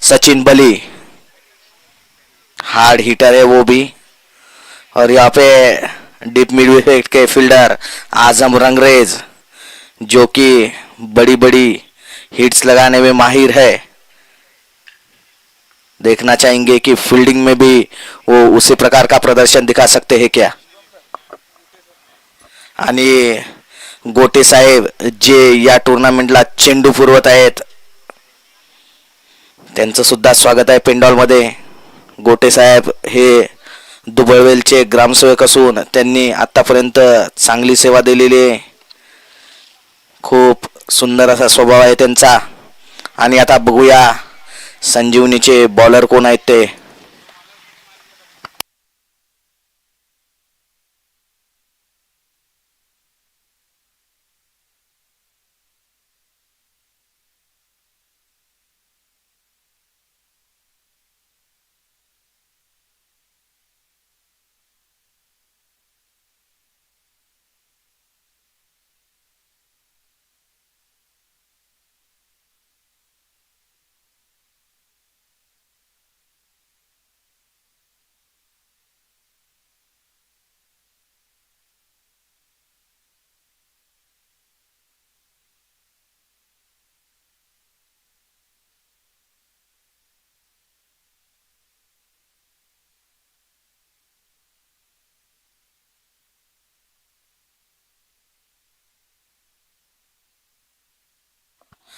सचिन बली, hard hitter है वो भी। और यहाँ पे डीप मिड विकेट के फील्डर आजम रंगरेज, जो कि बड़ी बड़ी हिट्स लगाने में माहिर है। देखना चाहेंगे कि फील्डिंग में भी वो उसी प्रकार का प्रदर्शन दिखा सकते हैं क्या। आणि गोटे साहेब जे या टुर्नामेंटला चेंडू पुरवत आहेत, त्यांचं सुद्धा स्वागत आहे पेंडॉल मध्ये। गोटे साहेब हे दुबळवेलचे ग्रामसेवक असून त्यांनी आतापर्यंत चांगली सेवा दिलेली आहे। खूप सुंदर असा स्वभाव आहे त्यांचा। आणि आता बघूया संजीवनीचे बॉलर कोण आहेत ते।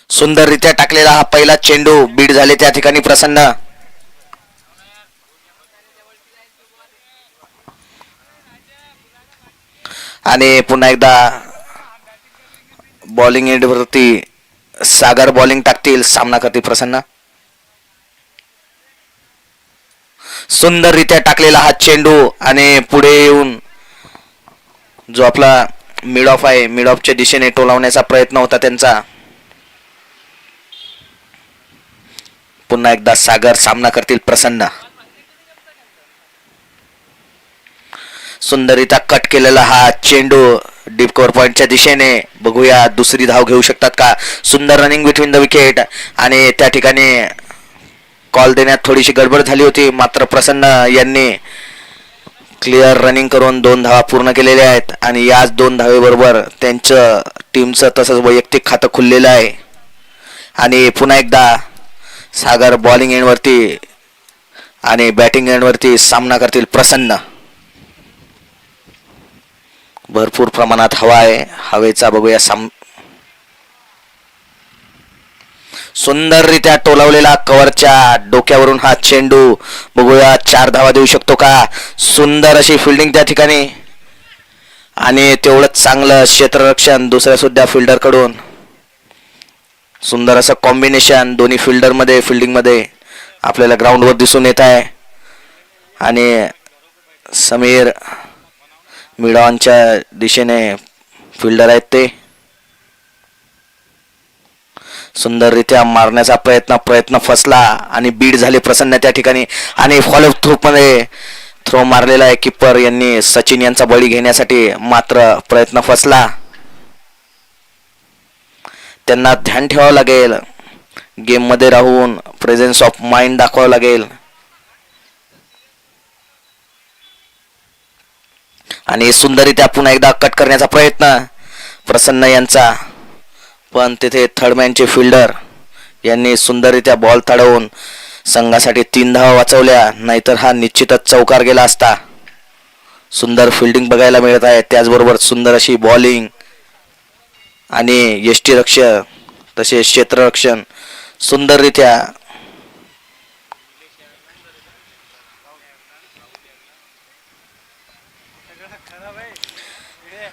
सुंदररित्या टाकलेला हा पहिला चेंडू बीड झाले त्या ठिकाणी प्रसन्न। आणि पुन्हा एकदा बॉलिंग एंड वरती सागर बॉलिंग टाकतील, सामना करतील प्रसन्न। सुंदररित्या टाकलेला हा चेंडू आणि पुढे येऊन जो आपला मिड ऑफ आहे, मिड ऑफच्या दिशेने टोलावण्याचा प्रयत्न होता त्यांचा। पुन्हा एकदा सागर सामना करतील प्रसन्न। सुंदररित्या कट केलेला हा चेंडू डीप कव्हर पॉइंटच्या दिशेने। बघूया दुसरी धाव घेऊ शकतात का। सुंदर रनिंग बिटवीन द विकेट आणि त्या ठिकाणी कॉल देण्यात थोडीशी गडबड झाली होती, मात्र प्रसन्न यांनी क्लिअर रनिंग करून 2 धावा पूर्ण केलेल्या आहेत। आणि याच 2 धावेबरोबर त्यांचं टीमचं तसंच वैयक्तिक खातं खुललेलं आहे। आणि पुन्हा एकदा सागर बॉलिंग एंडवरती आणि बॅटिंग एंडवरती सामना करतील प्रसन्न। भरपूर प्रमाणात हवा आहे, हवेचा बघूया सुंदररित्या टोलावलेला कव्हरच्या डोक्यावरून हा चेंडू। बघूया 4 धावा देऊ शकतो का। सुंदर अशी फिल्डिंग त्या ठिकाणी आणि तेवढंच चांगलं क्षेत्ररक्षण दुसऱ्या सुद्धा फिल्डर कडून। सुंदर असं कॉम्बिनेशन दोन्ही फिल्डर मध्ये फिल्डिंग मध्ये आपल्याला ग्राउंडवर दिसून येत आहे। आणि समीर मिडॉनच्या दिशेने फिल्डर आहेत ते। सुंदररित्या मारण्याचा प्रयत्न फसला आणि बीड झाले प्रसन्न त्या ठिकाणी। आणि फॉलो थ्रू मध्ये थ्रो मारलेला आहे किपर यांनी सचिन यांचा बळी घेण्यासाठी, मात्र प्रयत्न फसला। त्यांना ध्यान ठेवावं लागेल, गेम मध्ये राहून प्रेझेन्स ऑफ माइंड दाखवावं लागेल। आणि सुंदररित्या पुन्हा एकदा कट करण्याचा प्रयत्न प्रसन्न यांचा, पण तिथे थर्डमॅनचे फिल्डर यांनी सुंदररित्या बॉल तडवून संघासाठी 3 धावा वाचवल्या, नाहीतर हा निश्चितच चौकार गेला असता। सुंदर फिल्डिंग बघायला मिळत आहे, त्याचबरोबर सुंदर अशी बॉलिंग आणि यष्टीरक्षण तसेच क्षेत्ररक्षण सुंदररित्या।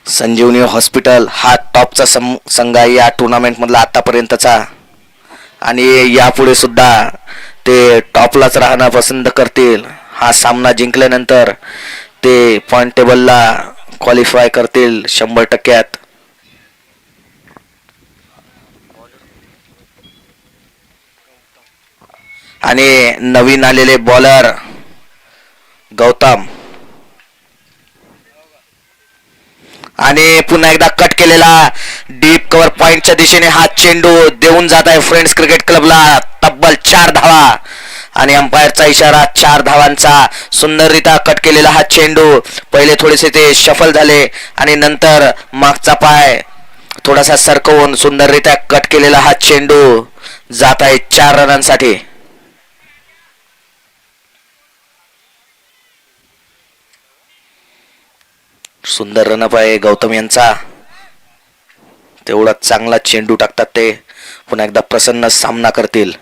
संजीवनी हॉस्पिटल हा टॉपचा संघ आहे या टुर्नामेंट मधला आतापर्यंतचा, आणि यापुढे सुद्धा ते टॉपलाच राहणं पसंत करतील। हा सामना जिंकल्यानंतर ते पॉइंट टेबलला क्वालिफाय करतील 100%। आणि नवीन आलेले बॉलर गौतम, आणि पुन्हा एकदा कट केलेला डीप कव्हर पॉइंटच्या दिशेने हा चेंडू देऊन जात आहे फ्रेंड्स क्रिकेट क्लबला तब्बल 4 धावा। आणि अंपायरचा इशारा 4 धावांचा. सुंदररित्या कट केलेला हा चेंडू. पहिले थोडेसे ते शफल झाले आणि नंतर मागचा पाय थोडासा सरकवून सुंदररित्या कट केलेला हा चेंडू जात आहे 4 रनांसाठी. सुंदर रनअप आहे गौतम यांचा. तेवढा चांगला चेंडू टाकतात ते. पुन्हा एकदा प्रसन्न सामना करतील.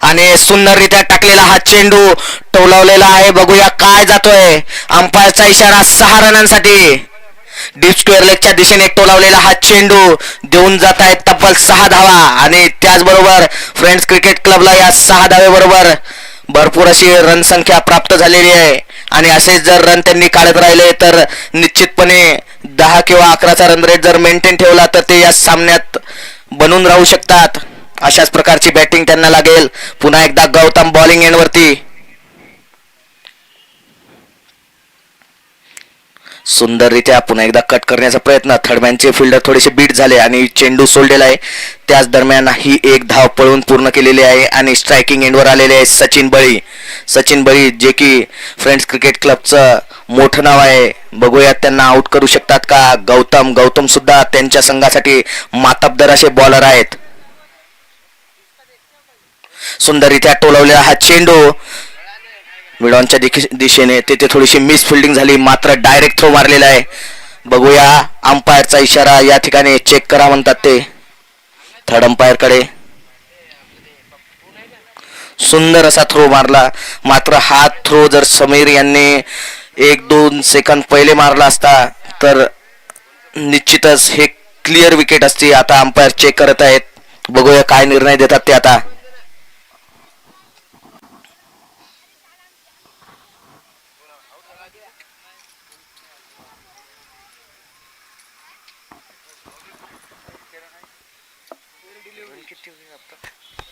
आणि सुंदररित्या टाकलेला हा चेंडू टोलावलेला आहे. बघूया काय जातोय. अंपायरचा इशारा 6 रनांसाठी. डीप स्क्वेअर लेगच्या दिशेने टोलावलेला हा चेंडू देऊन जात आहे तब्बल 6 धावा. आणि त्याचबरोबर फ्रेंड्स क्रिकेट क्लबला या 6 धावेबरोबर भरपूर अशी रनसंख्या प्राप्त झालेली आहे. आणि असेच जर रन त्यांनी काढत राहिले तर निश्चितपणे 10 किंवा 11चा रन रेट जर मेंटेन ठेवला तर ते या सामन्यात बनून राहू शकतात. अशाच प्रकारची बॅटिंग त्यांना लागेल. पुन्हा एकदा गौतम बॉलिंग एंडवरती. सुंदररित्या पुन्हा एकदा कट करण्याचा प्रयत्न. थर्डमॅनचे फिल्डर थोडेसे बीट झाले आणि चेंडू सोडलेला आहे. त्याच दरम्यान ही एक धाव पळून पूर्ण केलेली आहे आणि स्ट्रायकिंग एंडवर आलेले आहे सचिन बळी. सचिन बळी जे की फ्रेंड्स क्रिकेट क्लबचं मोठं नाव आहे. बघूयात त्यांना आउट करू शकतात का. गौतम सुद्धा त्यांच्या संघासाठी मातब्दर असे बॉलर आहेत. सुंदररित्या टोलवलेला हा चेंडू मिडॉनच्या दिशेने. तेथे थोडीशी मिस फिल्डिंग झाली मात्र डायरेक्ट थ्रो मारलेला आहे. बघूया अंपायरचा इशारा या ठिकाणी चेक करा म्हणतात ते थर्ड अंपायर कडे. सुंदर असा थ्रो मारला. मात्र हा थ्रो जर समीर यांनी 1-2 सेकंद पहिले मारला असता तर निश्चितच हे क्लिअर विकेट असती. आता अंपायर चेक करत आहेत. बघूया काय निर्णय देतात ते आता.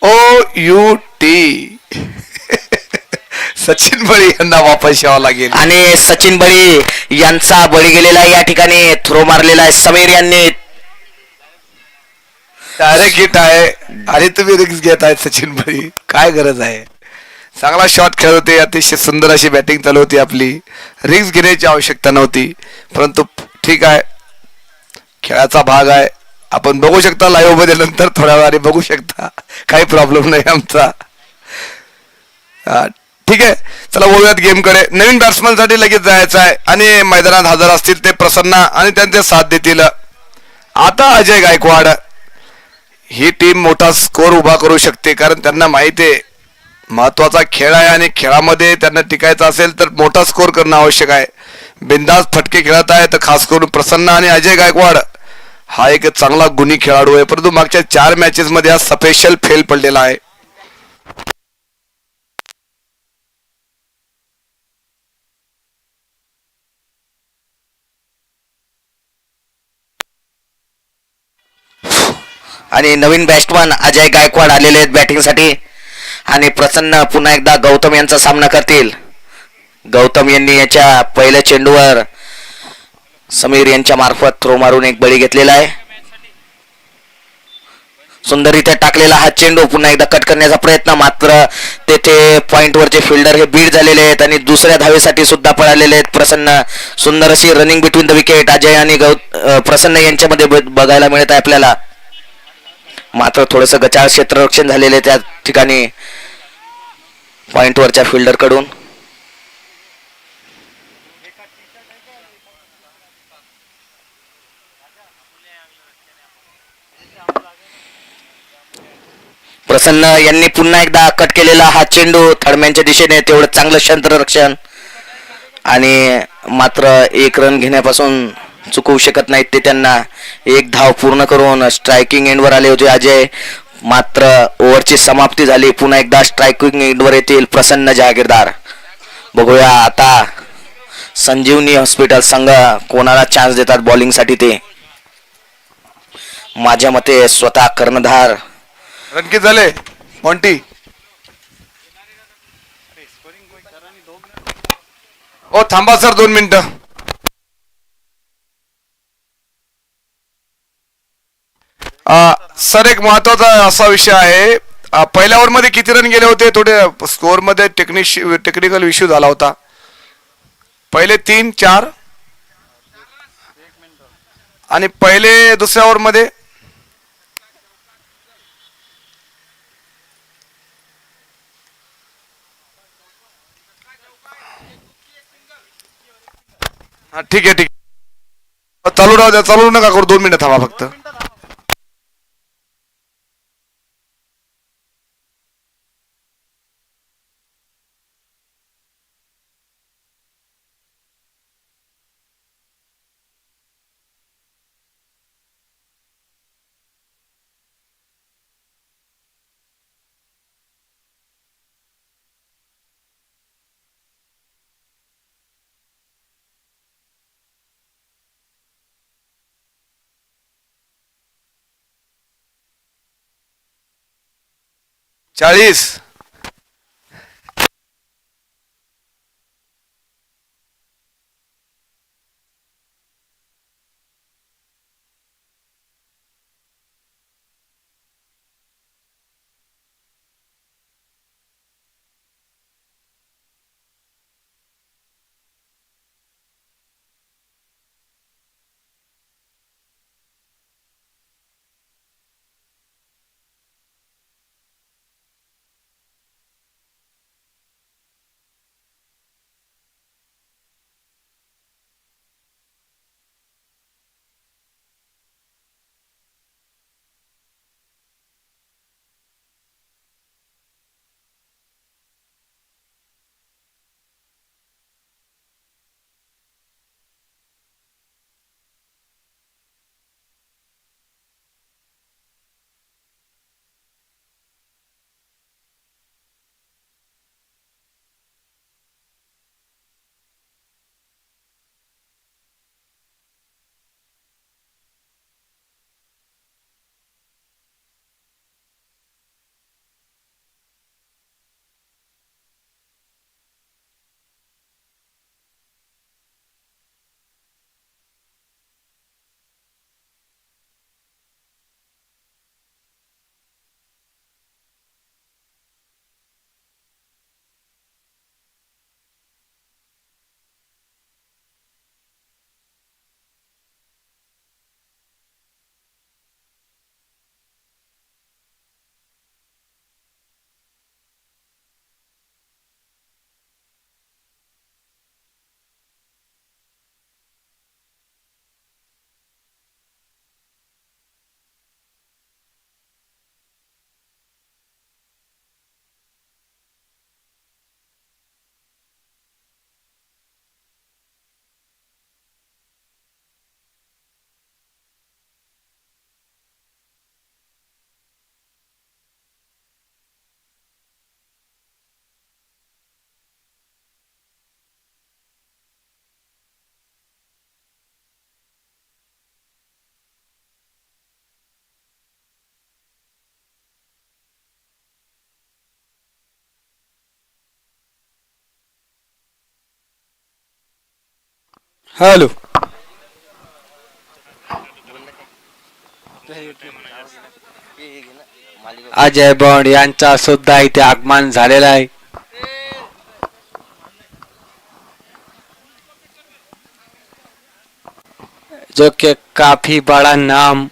OUT सचिन बळी यांना वापस यावं लागेल. आणि सचिन बळी यांचा बळी गेलेला या ठिकाणी. थ्रो मारलेला आहे समीर यांनी. डायरेक्ट हिट आहे आणि तुम्ही रिक्स घेत आहेत सचिन बळी. काय गरज आहे. चांगला शॉट खेळत होते. अतिशय सुंदर अशी बॅटिंग चालू होती आपली. रिक्स घेण्याची आवश्यकता नव्हती. परंतु ठीक आहे, खेळाचा भाग आहे. आपण बघू शकता लाईव्ह मध्ये नंतर थोड्या वेळाने बघू शकता. काही प्रॉब्लेम नाही आमचा. ठीक आहे, चला बोलूयात गेमकडे. नवीन बॅट्समन साठी लगेच जायचं आहे आणि मैदानात हजर असतील ते प्रसन्न आणि त्यांचे साथ देतील. आता अजय गायकवाड ही टीम मोठा स्कोर उभा करू शकते. कारण त्यांना माहिती आहे महत्वाचा खेळ आहे आणि खेळामध्ये त्यांना टिकायचं असेल तर मोठा स्कोर करणं आवश्यक आहे. बिंदास फटके खेळत आहे तर खास करून प्रसन्न आणि अजय गायकवाड हा एक चांगला गुणी खेळाडू आहे. परंतु मागच्या 4 मॅचेस मध्ये हा स्पेशल फेल पडलेला आहे. आणि नवीन बॅट्समन अजय गायकवाड आलेले आहेत बॅटिंगसाठी. आणि प्रसन्न पुन्हा एकदा गौतम यांचा सामना करतील. गौतम यांनी याच्या पहिल्या चेंडूवर समीर यांच्या मार्फत थ्रो मारून एक बळी घेतलेला आहे. सुंदररित्या टाकलेला हा चेंडू पुन्हा एकदा कट करण्याचा प्रयत्न. मात्र तेथे पॉइंटवरचे फिल्डर हे बीड झालेले आहेत आणि दुसऱ्या धावेसाठी सुद्धा पळालेले आहेत प्रसन्न. सुंदर अशी running between the wicket Ajay आणि प्रसन्न यांच्यामध्ये बघायला मिळत आहे आपल्याला. मात्र थोडंसं गचाळ क्षेत्ररक्षण झालेले त्या ठिकाणी पॉइंटवरच्या फिल्डर कडून. प्रसन्न यांनी पुन्हा एकदा कट केलेला हा चेंडू थर्डमॅनच्या दिशेने. तेवढं चांगलं क्षेत्ररक्षण आणि मात्र 1 रन घेण्यापासून चुकवू शकत नाहीत ते. त्यांना 1 धाव पूर्ण करून स्ट्रायकिंग एंडवर आले होते अजय. मात्र ओव्हरची समाप्ती झाली. पुन्हा एकदा स्ट्रायकिंग एंडवर येतील प्रसन्न जहागीरदार. बघूया आता संजीवनी हॉस्पिटल संघ कोणाला चान्स देतात बॉलिंगसाठी ते. माझ्या मते स्वतः कर्णधार. रन किती झाले मॉन्टी? ओ थांबा सर 2 मिनिटं. सर एक महत्वाचा असा विषय आहे. पहिल्या ओव्हरमध्ये किती रन गेले होते? थोडे स्कोअरमध्ये टेक्निकल इश्यू झाला होता. पहिले 3, 4 आणि पहिले दुसऱ्या ओव्हरमध्ये ठीक आहे ठीक आहे, चालू राहू द्या, चालू नका करू, 2 मिनिटं थांबा फक्त. चाळीस. हॅलो. अजय बॉन्ड यांचा सुद्धा इथे आगमन झालेला आहे. जो कि काफी बड़ा नाम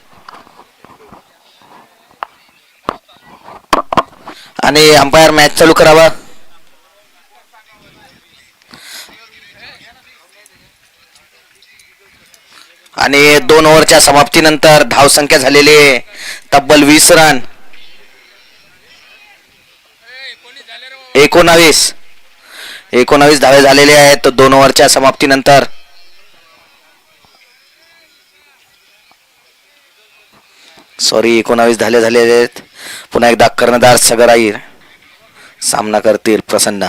आणि अंपायर मॅच चालू करावा. आणि 2 ओव्हरच्या समाप्तीनंतर धावसंख्या झालेली आहे तब्बल 20 रन. 19 धावे झालेले आहेत 2 ओव्हरच्या समाप्तीनंतर. सॉरी 19 झालेले आहेत. पुन्हा एकदा कर्णधार सगराईर सामना करतील. प्रसन्न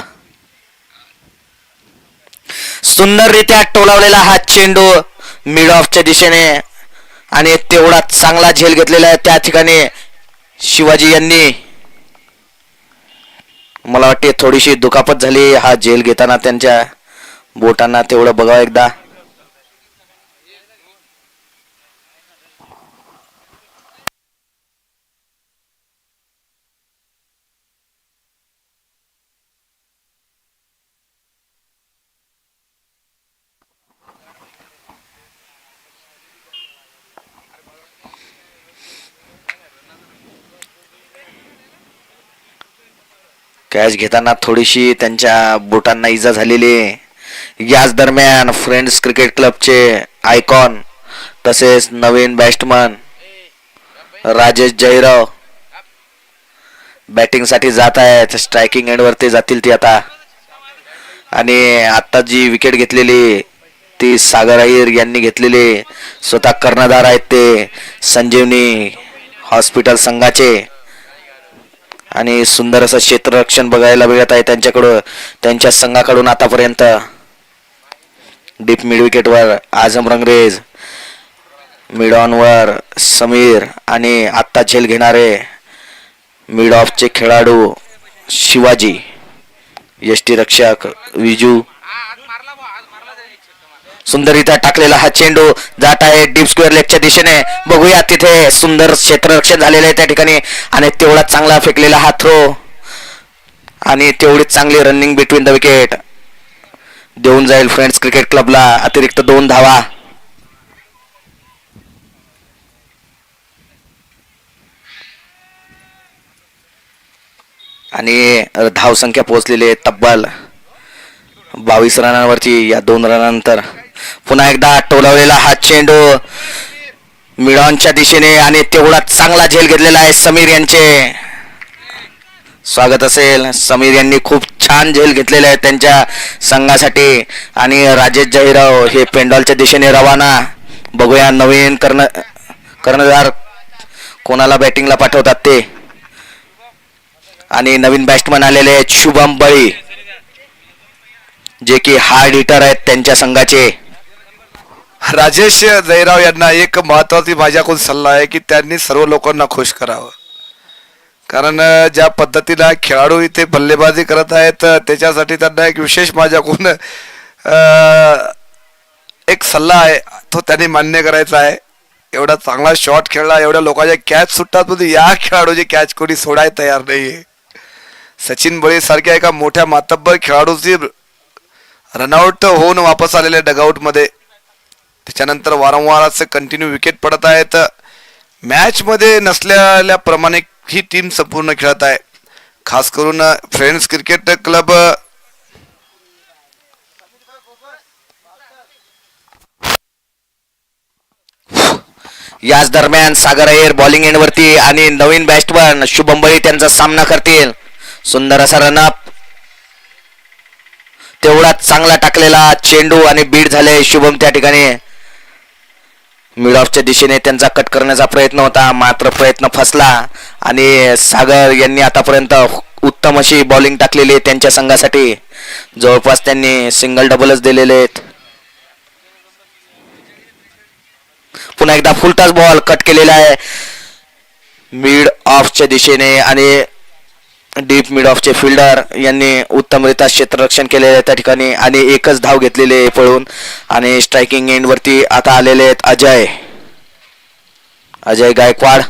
सुंदररित्या टोलावलेला हा चेंडू मिड ऑफच्या दिशेने आणि तेवढा चांगला झेल घेतलेला आहे त्या ठिकाणी शिवाजी यांनी. मला वाटते थोडीशी दुखापत झाली हा झेल घेताना त्यांच्या बोटांना. तेवढं बघावं एकदा. कॅच घेताना थोडीशी त्यांच्या बोटांना इजा झालेली आहे. याच दरम्यान फ्रेंड्स क्रिकेट क्लबचे आयकॉन तसेच नवीन बॅट्समन राजेश जयराव बॅटिंगसाठी जात आहेत. स्ट्रायकिंग एंडवरती जातील ती आता. आणि आता जी विकेट घेतलेली ती सागर अय्यर यांनी घेतलेली. स्वतः कर्णधार आहेत ते संजीवनी हॉस्पिटल संघाचे. आणि सुंदर असं क्षेत्ररक्षण बघायला मिळत आहे त्यांच्याकडून, त्यांच्या संघाकडून आतापर्यंत. डीप मिड विकेटवर आझम रंगरेज, मिड ऑनवर समीर आणि आत्ता झेल घेणारे मिड ऑफचे खेळाडू शिवाजी, यष्टीरक्षक विजू. सुंदररित्या टाकलेला हा चेंडू जात आहे डीप स्क्वेअर लेगच्या दिशेने. बघूया तिथे सुंदर क्षेत्ररक्षण झालेलं आहे त्या ठिकाणी. आणि तेवढा चांगला फेकलेला हा थ्रो आणि तेवढीच चांगली रनिंग बिटवीन द विकेट देऊन जाईल फ्रेंड्स क्रिकेट क्लबला अतिरिक्त 2 धावा. आणि धावसंख्या पोहोचलेली आहे तब्बल 22 रनांवरती या 2 रनानंतर. पुन्हा एकदा टोलावलेला हा चेंडू मिडॉनच्या दिशेने आणि तेवढा चांगला झेल घेतलेला आहे समीर यांचे. स्वागत असेल. समीर यांनी खूप छान झेल घेतलेले आहे त्यांच्या संघासाठी. आणि राजेश जयराव हे पेंडॉलच्या दिशेने रवाना. बघूया नवीन कर्णधार कोणाला बॅटिंगला पाठवतात ते. आणि नवीन बॅट्समन आलेले आहेत शुभम बळी जे की हार्ड हिटर आहेत त्यांच्या संघाचे. राजेश जयराव यांना एक महत्वाची माझ्याकडून सल्ला आहे की त्यांनी सर्व लोकांना खुश करावं. कारण ज्या पद्धतीला खेळाडू इथे बल्लेबाजी करत आहेत त्याच्यासाठी त्यांना एक विशेष माझ्याकडून एक सल्ला आहे, तो त्यांनी मान्य करायचा आहे. एवढा चांगला शॉट खेळला, एवढ्या लोकांच्या कॅच सुटतात, पण या खेळाडूची कॅच कोणी सोडायला तयार नाहीये. सचिन बळी सारख्या एका मोठ्या मातब्बर खेळाडूची रनआउट होऊन वापस आलेल्या डगआउट मध्ये. त्याच्यानंतर वारंवार असे कंटिन्यू विकेट पडत आहेत. मॅच मध्ये नसलेल्याप्रमाणे ही टीम संपूर्ण खेळत आहे. खास करून फ्रेंड्स क्रिकेट क्लब याच दरम्यान सागर अय्यर बॉलिंग एंडवरती आणि नवीन बॅट्समन शुभम बळी त्यांचा सामना करतील. सुंदर असा रनअप, तेवढा चांगला टाकलेला चेंडू आणि बीट झाले शुभम त्या ठिकाणी. मिड ऑफच्या दिशेने त्यांचा कट करण्याचा प्रयत्न होता, मात्र प्रयत्न फसला. आणि सागर यांनी आतापर्यंत उत्तम अशी बॉलिंग टाकलेली आहे त्यांच्या संघासाठी. जवळपास त्यांनी सिंगल डबलच दिलेले आहेत. पुन्हा एकदा फुलटाच बॉल कट केलेला आहे मिड ऑफच्या दिशेने. आणि डीप मिड ऑफचे फिल्डर यांनी उत्तमरित्या क्षेत्ररक्षण केलेले आहे त्या ठिकाणी. आणि एकच धाव घेतलेली आहे पळून. आणि स्ट्रायकिंग एंड वरती आता आलेले आहेत अजय गायकवाड.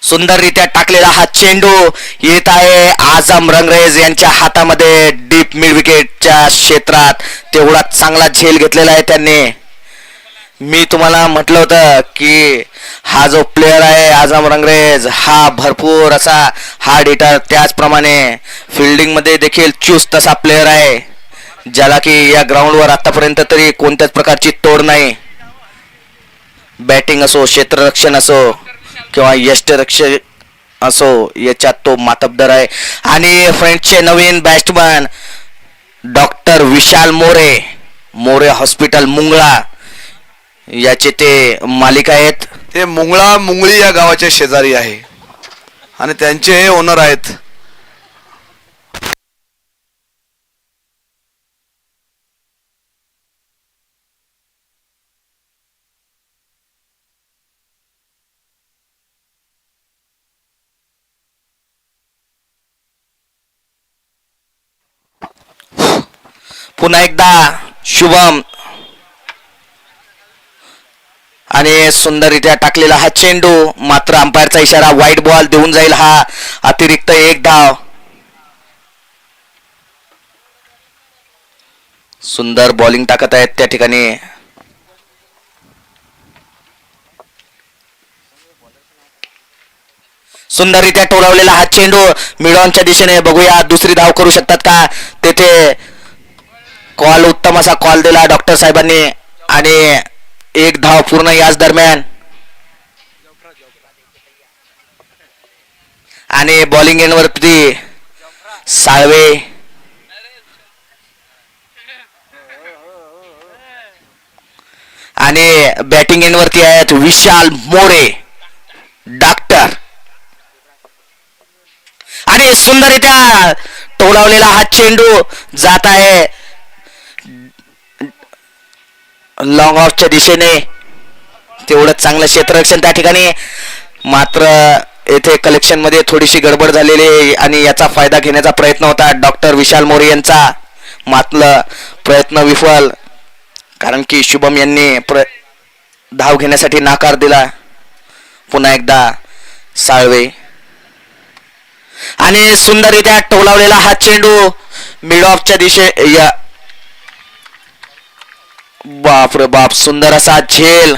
सुंदररित्या टाकलेला हा चेंडू येत आहे आझम रंगरेज यांच्या हातामध्ये डीप मिड विकेटच्या क्षेत्रात. तेवढा चांगला झेल घेतलेला आहे त्यांनी. मी तुम्हाला म्हटलं होतं की हा जो प्लेयर आहे आझम रंगरेज हा भरपूर असा हार्ड हिटर, त्याचप्रमाणे फिल्डिंग मध्ये देखील चुस्त असा प्लेयर आहे ज्याला की या ग्राउंडवर आतापर्यंत तरी कोणत्याच प्रकारची तोड नाही. बॅटिंग असो, क्षेत्ररक्षण असो किंवा यष्टरक्षण असो, याच्यात तो मातब्बर आहे. आणि फ्रेंड्सचे नवीन बॅट्समन डॉक्टर विशाल मोरे हॉस्पिटल मुंगळा याचे ते मालिक आहेत. ते मुंगळी या गावाच्या शेजारी आहे आणि त्यांचे हे ओनर आहेत. पुन्हा एकदा शुभम आणि सुंदररित्या टाकलेला हा चेंडू, मात्र अंपायरचा इशारा वाईट बॉल देऊन जाईल हा अतिरिक्त 1 धाव. सुंदर बॉलिंग टाकत आहेत त्या ठिकाणी. सुंदररित्या टोलावलेला हा चेंडू मिडॉनच्या दिशेने बघूया दुसरी धाव करू शकतात का तेथे कॉल उत्तम असा कॉल दिला डॉक्टर साहेबांनी आणि एक धाव पूर्ण याच दरम्यान आणि बॉलिंग एंडवरती साळवे आणि बॅटिंग एंडवरती आहेत विशाल मोरे डॉक्टर आणि सुंदररित्या टोलावलेला हा चेंडू जात आहे लॉंग ऑफच्या दिशेने तेवढं चांगलं क्षेत्ररक्षण त्या ठिकाणी मात्र येथे कलेक्शन मध्ये थोडीशी गडबड झालेली आहे आणि याचा फायदा घेण्याचा प्रयत्न होता डॉक्टर विशाल मोरे यांचा मात्र प्रयत्न विफल कारण की शुभम यांनी धाव घेण्यासाठी नकार दिला पुन्हा एकदा साळवे आणि सुंदररित्या टोलावलेला हा चेंडू मिड ऑफच्या दिशे बाप रे बाप सुंदर असा झेल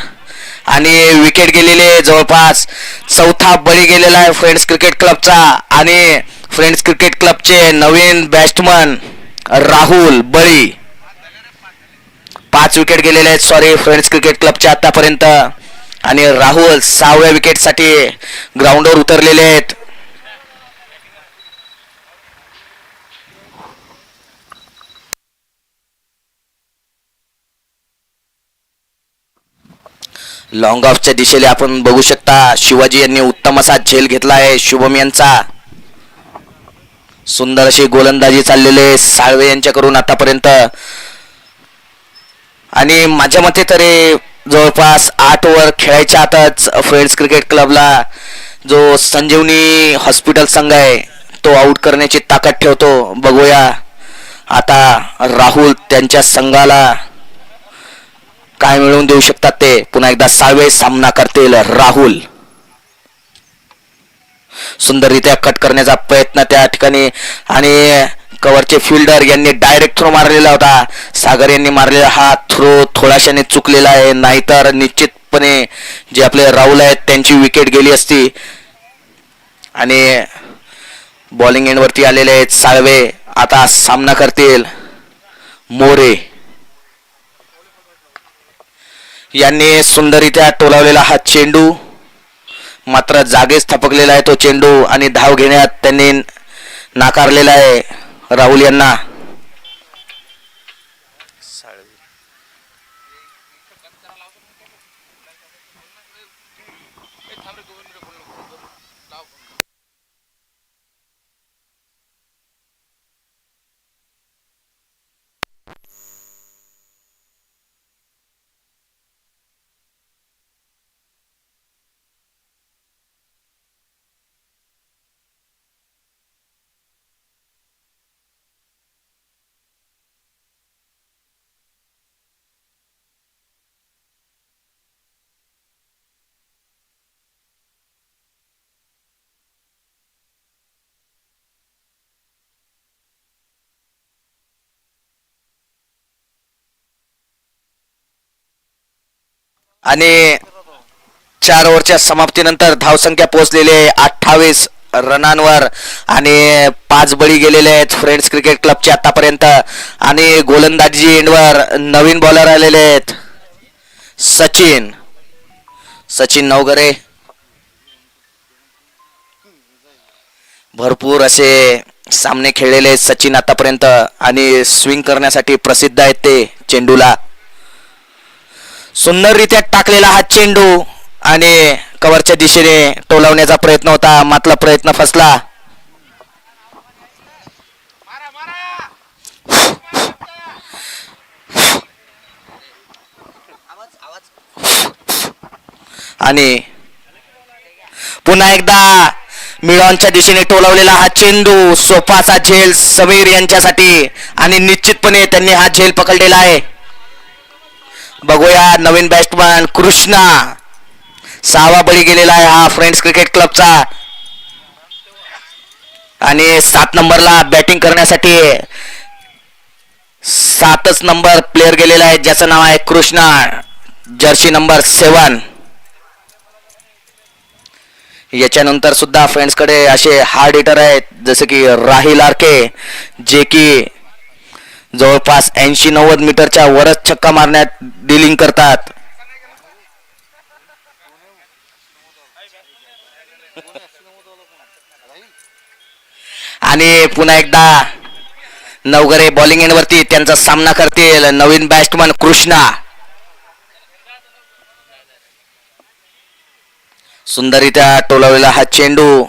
आणि विकेट गेलेले जवळपास चौथा बळी गेलेला आहे फ्रेंड्स क्रिकेट क्लबचा आणि फ्रेंड्स क्रिकेट क्लबचे नवीन बॅट्समन राहुल बळी 5 विकेट गेलेले आहेत सॉरी फ्रेंड्स क्रिकेट क्लबच्या आतापर्यंत आणि राहुल 6व्या विकेटसाठी ग्राउंडवर उतरलेले आहेत लॉंग ऑफच्या दिशेने आपण बघू शकता शिवाजी यांनी उत्तम असा झेल घेतला आहे शुभम यांचा सुंदर अशी गोलंदाजी चाललेले साळवे यांच्याकडून आतापर्यंत आणि माझ्या मते तरी जवळपास 8 ओव्हर खेळायच्या आताच फ्रेंड्स क्रिकेट क्लबला जो संजीवनी हॉस्पिटल संघ आहे तो आउट करण्याची ताकद ठेवतो बघूया आता राहुल त्यांच्या संघाला काय मिळवून देऊ शकतात ते पुन्हा एकदा साळवे सामना करतील राहुल सुंदररित्या कट करण्याचा प्रयत्न त्या ठिकाणी आणि कव्हरचे फिल्डर यांनी डायरेक्ट थ्रो मारलेला होता सागर यांनी मारलेला हा थ्रो थोड्याशाने चुकलेला आहे नाहीतर निश्चितपणे जे आपले राहुल आहेत त्यांची विकेट गेली असती आणि बॉलिंग एंडवरती आलेले आहेत साळवे आता सामना करतील मोरे यांनी सुंदररित्या टोलावलेला हा चेंडू मात्र जागेच थपकलेला आहे तो चेंडू आणि धाव घेण्यात त्यांनी नाकारलेला आहे राहुल यांना आणि 4 ओव्हरच्या समाप्तीनंतर धावसंख्या पोहोचलेली आहे 28 रनांवर आणि 5 बळी गेलेले आहेत फ्रेंड्स क्रिकेट क्लबचे आतापर्यंत आणि गोलंदाजी एंडवर नवीन बॉलर आलेले आहेत सचिन नवघरे भरपूर असे सामने खेळलेले आहेत सचिन आतापर्यंत आणि स्विंग करण्यासाठी प्रसिद्ध आहेत ते चेंडूला सुंदररित्या टाकलेला हा चेंडू आणि कव्हरच्या दिशेने टोलावण्याचा प्रयत्न होता मात्र प्रयत्न फसला आणि पुन्हा एकदा मिडॉनच्या दिशेने टोलावलेला हा चेंडू सोपाचा झेल समीर यांच्यासाठी आणि निश्चितपणे त्यांनी हा झेल पकडलेला आहे बघूया नवीन बॅट्समन कृष्णा 6वा बळी गेलेला आहे हा फ्रेंड्स क्रिकेट क्लबचा आणि 7 नंबरला बॅटिंग करण्यासाठी 7च नंबर प्लेअर गेलेला आहे ज्याचं नाव आहे कृष्णा जर्सी नंबर 7 याच्यानंतर सुद्धा फ्रेंड्सकडे असे हार्ड हिटर आहेत जसे की राहिल आरके, जे की जवळपास 80-90 मीटरच्या वरच छक्का मारण्यात डिलिंग करतात. आणि पुन्हा एकदा नवघरे बॉलिंग एंडवरती त्यांचा सामना करतील नवीन बॅट्समन कृष्णा. सुंदररित्या टोलवलेला हा चेंडू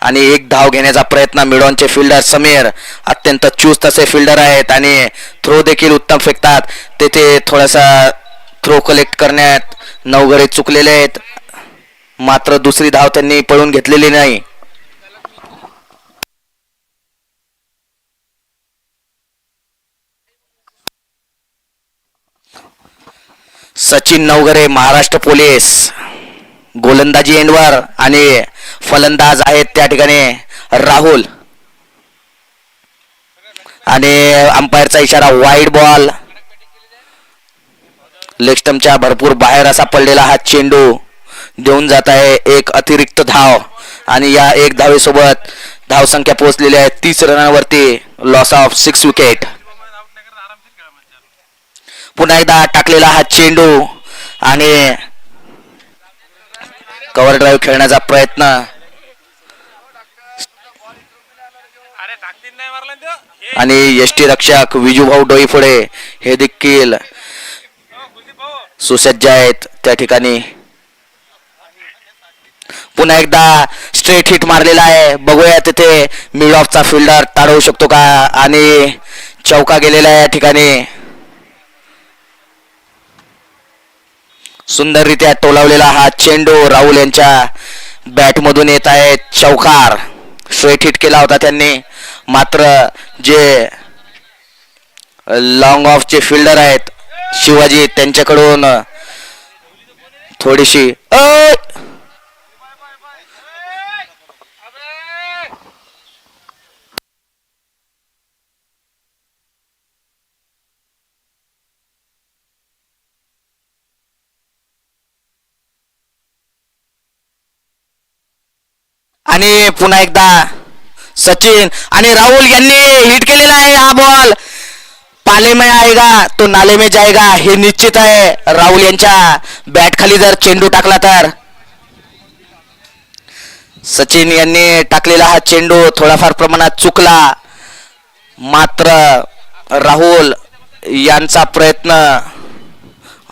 आणि एक धाव घेण्याचा प्रयत्न. मिडॉनचे फिल्डर समीर अत्यंत चुस्त असे फिल्डर आहेत आणि थ्रो देखील उत्तम फेकतात. तेथे थोडासा थ्रो कलेक्ट करण्यात नवघरे चुकलेले आहेत, मात्र दुसरी धाव त्यांनी पळून घेतलेली नाही. सचिन नवघरे महाराष्ट्र पोलीस गोलंदाजी एंडवर आणि फलंदाज आहेत त्या ठिकाणी राहुल. आणि अंपायरचा इशारा वाईड बॉल. लेग स्टंपच्या भरपूर बाहेर असा पडलेला हा चेंडू देऊन जात आहे एक अतिरिक्त धाव. आणि या एक धावेसोबत धावसंख्या पोहोचलेली आहे 30 रनांवरती. Loss of 6 wicket. पुन्हा एकदा टाकलेला हा चेंडू आणि कव्हर ड्राईव्ह खेळण्याचा प्रयत्न. आणि यष्टी रक्षक विजूभाऊ डोईफोडे हे देखील सुसज्ज आहेत त्या ठिकाणी. पुन्हा एकदा स्ट्रेट हिट मारलेला आहे. बघूया तिथे मिड ऑफचा फिल्डर टाळवू शकतो का. आणि चौका गेलेला आहे या ठिकाणी. सुंदररित्या टोलावलेला हा चेंडू राहुल यांच्या बॅटमधून येत आहे. चौकार. स्ट्रेट हिट केला होता त्यांनी, मात्र जे लॉंग ऑफचे फिल्डर आहेत शिवाजी त्यांच्याकडून थोडीशी आणि पुन्हा एकदा सचिन आणि राहुल यांनी हिट केलेला आहे. हा बॉल पाले में आएगा तो नाले में जाएगा हे निश्चित आहे. राहुल यांच्या बॅट खाली जर चेंडू टाकला तर. सचिन यांनी टाकलेला हा चेंडू थोडाफार प्रमाणात चुकला, मात्र राहुल यांचा प्रयत्न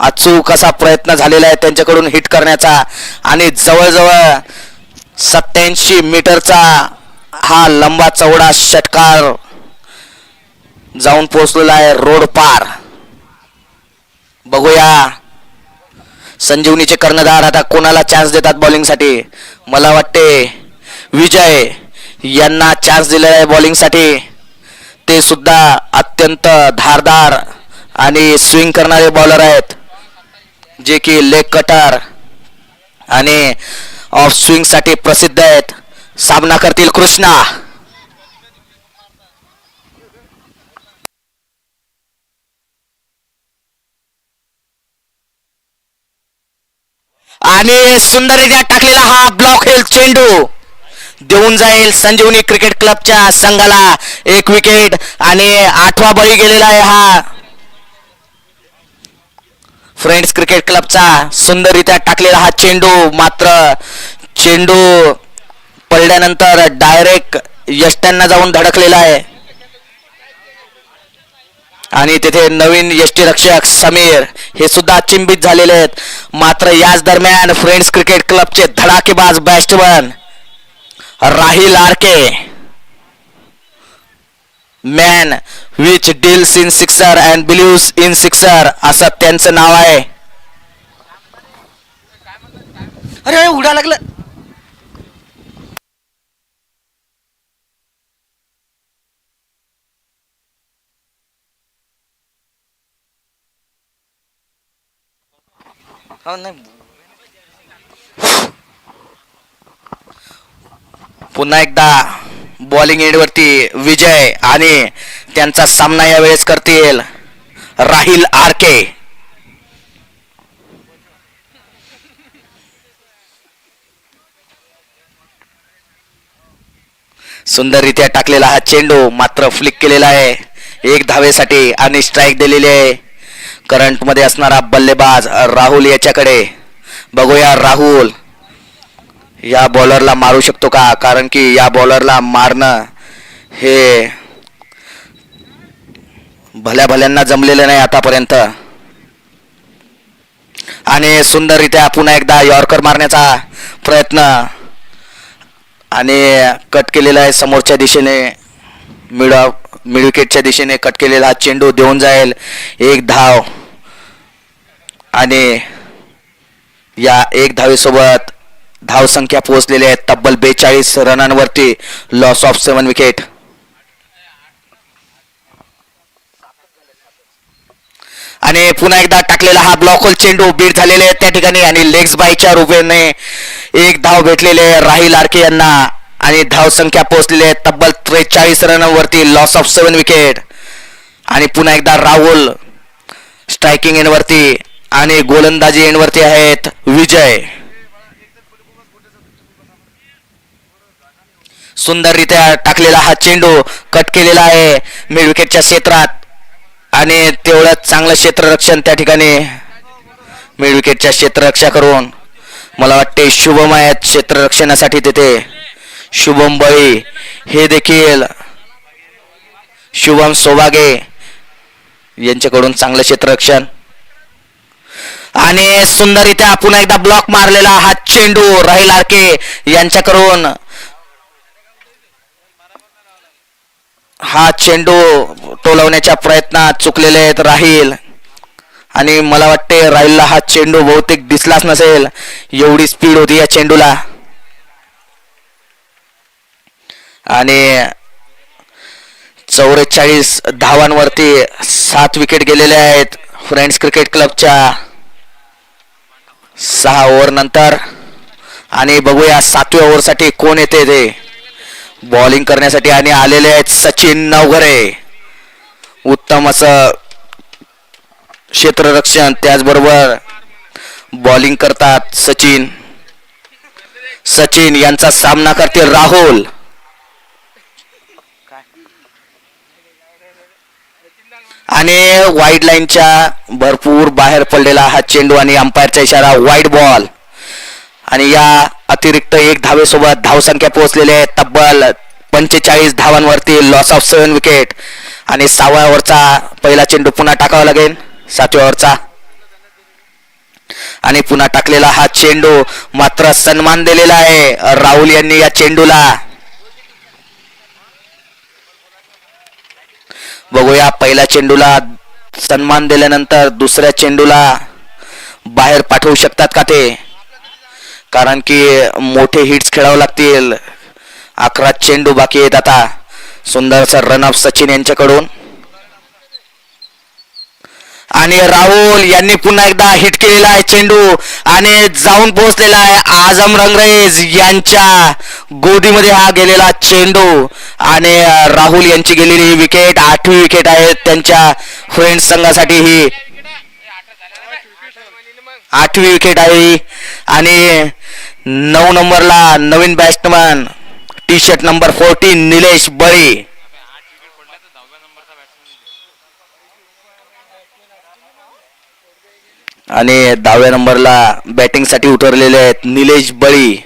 अचूक असा प्रयत्न झालेला आहे त्यांच्याकडून हिट करण्याचा. आणि जवळजवळ 87 मीटरचा हा लंबा चौडा षटकार जाऊन पोहोचलेला आहे रोड पार. बघूया संजीवनीचे कर्णधार आता कोणाला चान्स देतात बॉलिंगसाठी. मला वाटते विजय यांना चान्स दिलेला आहे बॉलिंगसाठी. ते सुद्धा अत्यंत धारदार आणि स्विंग करणारे बॉलर आहेत, जे की लेग कटर आणि ऑफ स्विंग साठी प्रसिद्ध आहेत. सामना करतील कृष्णा. आणि सुंदररित्या टाकलेला हा ब्लॉक हेल चेंडू देऊन जाईल संजीवनी क्रिकेट क्लबच्या संघाला 1 विकेट. आणि 8वा बळी गेलेला आहे हा फ्रेंड्स क्रिकेट क्लबचा. सुंदररित्या टाकलेला हा चेंडू, मात्र चेंडू पडल्यानंतर डायरेक्ट यष्ट्यांना जाऊन धडकलेला आहे. आणि तिथे नवीन यष्टीरक्षक समीर हे सुद्धा चिंबित झालेले आहेत. मात्र याच दरम्यान फ्रेंड्स क्रिकेट क्लबचे धडाकेबाज batsman Rahil RK, man which deals in sixer and believes in sixer असं त्यांचं नाव आहे. अरे उडा लागलं. हो नाही. पुन्हा एकदा बॉलिंग एंडवरती विजय आणि त्यांचा सामना यावेळेस करतील राहिल आरके. सुंदररित्या टाकलेला हा चेंडू मात्र फ्लिक केलेला आहे 1 धावेसाठी आणि स्ट्राईक दिलेली आहे करंट मध्ये असणारा बल्लेबाज राहुल याच्याकडे. बघूया राहुल या बॉलरला मारू शकतो का, कारण की या बॉलरला मारणं हे भल्या भल्यांना जमलेलं नाही आतापर्यंत. आणि सुंदररित्या पुन्हा एकदा यॉर्कर मारण्याचा प्रयत्न आणि कट केलेला आहे समोरच्या दिशेने मिड विकेटच्या दिशेने कट केलेला हा चेंडू देऊन जाईल 1 धाव. आणि या 1 धावेसोबत धावसंख्या पोहोचलेली आहे तब्बल 42 रनांवरती. Loss of 7 wicket. आणि पुन्हा एकदा टाकलेला हा ब्लॉक होल चेंडू बीट झालेले त्या ठिकाणी आणि लेग्स बायच्या रूपाने 1 धाव भेटलेले राहिल आरके यांना आणि धावसंख्या पोहोचलेली आहे तब्बल 43 रनांवरती. Loss of 7 wicket. आणि पुन्हा एकदा राहुल स्ट्रायकिंग एंडवरती आणि गोलंदाजी एंडवरती आहेत विजय. सुंदररित्या टाकलेला हा चेंडू कट केलेला आहे मिड विकेटच्या क्षेत्रात आणि तेवढंच चांगलं क्षेत्ररक्षण त्या ठिकाणी मिड विकेटच्या क्षेत्ररक्षा करून मला वाटते शुभम आहेत क्षेत्ररक्षणासाठी तिथे. शुभम बळी हे देखील शुभम सोबागे यांच्याकडून चांगलं क्षेत्ररक्षण. आणि सुंदररित्या पुन्हा एकदा ब्लॉक मारलेला हा चेंडू राहिल आरके यांच्याकडून. हा चेंडू टोलवण्याच्या प्रयत्नात चुकलेले आहेत राहिल आणि मला वाटते राहिलला हा चेंडू बहुतेक दिसलाच नसेल एवढी स्पीड होती या चेंडूला. आणि 44 धावांवरती 7 विकेट गेलेले आहेत फ्रेंड्स क्रिकेट क्लबच्या 6 ओव्हर नंतर. आणि बघूया 7व्या ओव्हरसाठी कोण येते ते बॉलिंग करण्यासाठी. आणि आलेले आहेत सचिन नवघरे. उत्तम असं क्षेत्ररक्षण त्याचबरोबर बॉलिंग करतात सचिन. सचिन यांचा सामना करतील राहुल. आणि वाईड लाईनच्या भरपूर बाहेर पडलेला हा चेंडू आणि अंपायरचा इशारा वाईड बॉल. आणि या अतिरिक्त 1 धावेसोबत धावसंख्या पोहोचलेली आहे तब्बल 45 धावांवरती. Loss of 7 wicket. आणि 6व्या ओव्हरचा पहिला चेंडू पुन्हा टाकावा लागेल 7व्या ओव्हरचा. आणि पुन्हा टाकलेला हा चेंडू मात्र सन्मान दिलेला आहे राहुल यांनी या चेंडूला. बघूया पहिल्या चेंडूला सन्मान दिल्यानंतर दुसऱ्या चेंडूला बाहेर पाठवू शकतात का ते, कारण की मोठे हिट्स खेळावे लागतील. 11 चेंडू बाकी आहेत आता. सुंदरचा रन ऑफ सचिन यांच्याकडून. आणि राहुल यांनी पुन्हा एकदा हिट केलेला आहे चेंडू आणि जाऊन पोहोचलेला आहे आझम रंगरेज यांच्या गोदीमध्ये हा गेलेला चेंडू. आणि राहुल यांची गेलेली ही विकेट 8वी विकेट आहे त्यांच्या फ्रेंड्स संघासाठी. ही 8वी विकेट आहे. आणि 9 नंबरला नवीन batsman T shirt number 14 Nilesh Bali. आणि 10व्या नंबरला बॅटिंग साठी उतरलेले आहेत निलेश बळी.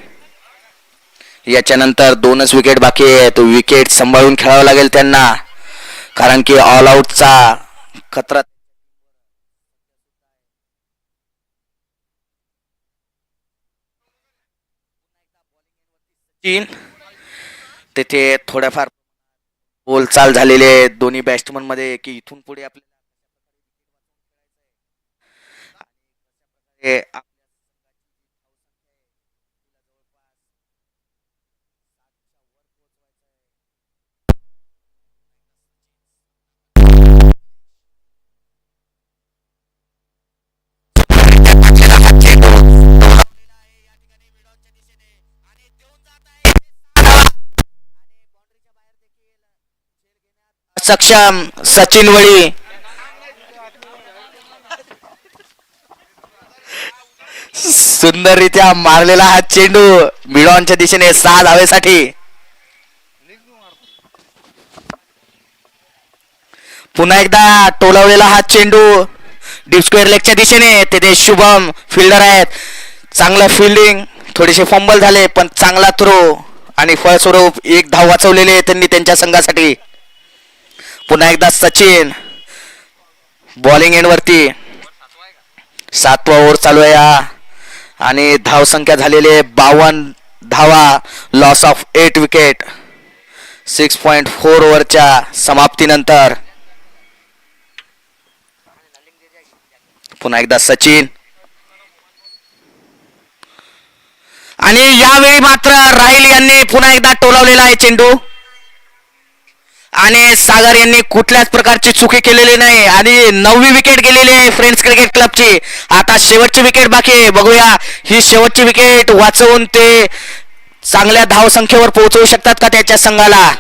याच्यानंतर 2च विकेट बाकी आहेत. विकेट सांभाळून खेळावं लागेल त्यांना, कारण की ऑल आउटचा खतरा. तेथे थोड्याफार बोलचाल झालेली आहे दोन्ही बॅट्समन मध्ये की इथून पुढे आपले सक्षम सचिन वळी. सुंदररित्या मारलेला हा चेंडू मिडॉनच्या दिशेने 6 धावेसाठी. पुन्हा एकदा टोलवलेला हा चेंडू डीप स्क्वेअर लेगच्या दिशेने. तेथे शुभम फिल्डर आहेत. चांगलं फिल्डिंग, थोडेसे फंबल झाले पण चांगला थ्रो आणि फळस्वरूप एक धाव वाचवलेले त्यांनी त्यांच्या संघासाठी. पुन्हा एकदा सचिन बॉलिंग एंडवरती. 7वा ओव्हर चालू आहे हा आणि धावसंख्या झालेले 52 धावा. लॉस ऑफ 8 विकेट 6.4 ओव्हरच्या समाप्तीनंतर. पुन्हा एकदा सचिन आणि यावेळी मात्र राहिल यांनी पुन्हा एकदा टोलावलेला आहे चेंडू आणि सागर यांनी कुठल्याच प्रकारची चुकी केलेली नाही आणि 9वी विकेट गेलेली आहे फ्रेंड्स क्रिकेट क्लबची. आता शेवटची विकेट बाकी आहे. बघूया ही शेवटची विकेट वाचवून ते चांगल्या धावसंख्येवर पोहोचवू शकतात का त्याच्या संघाला.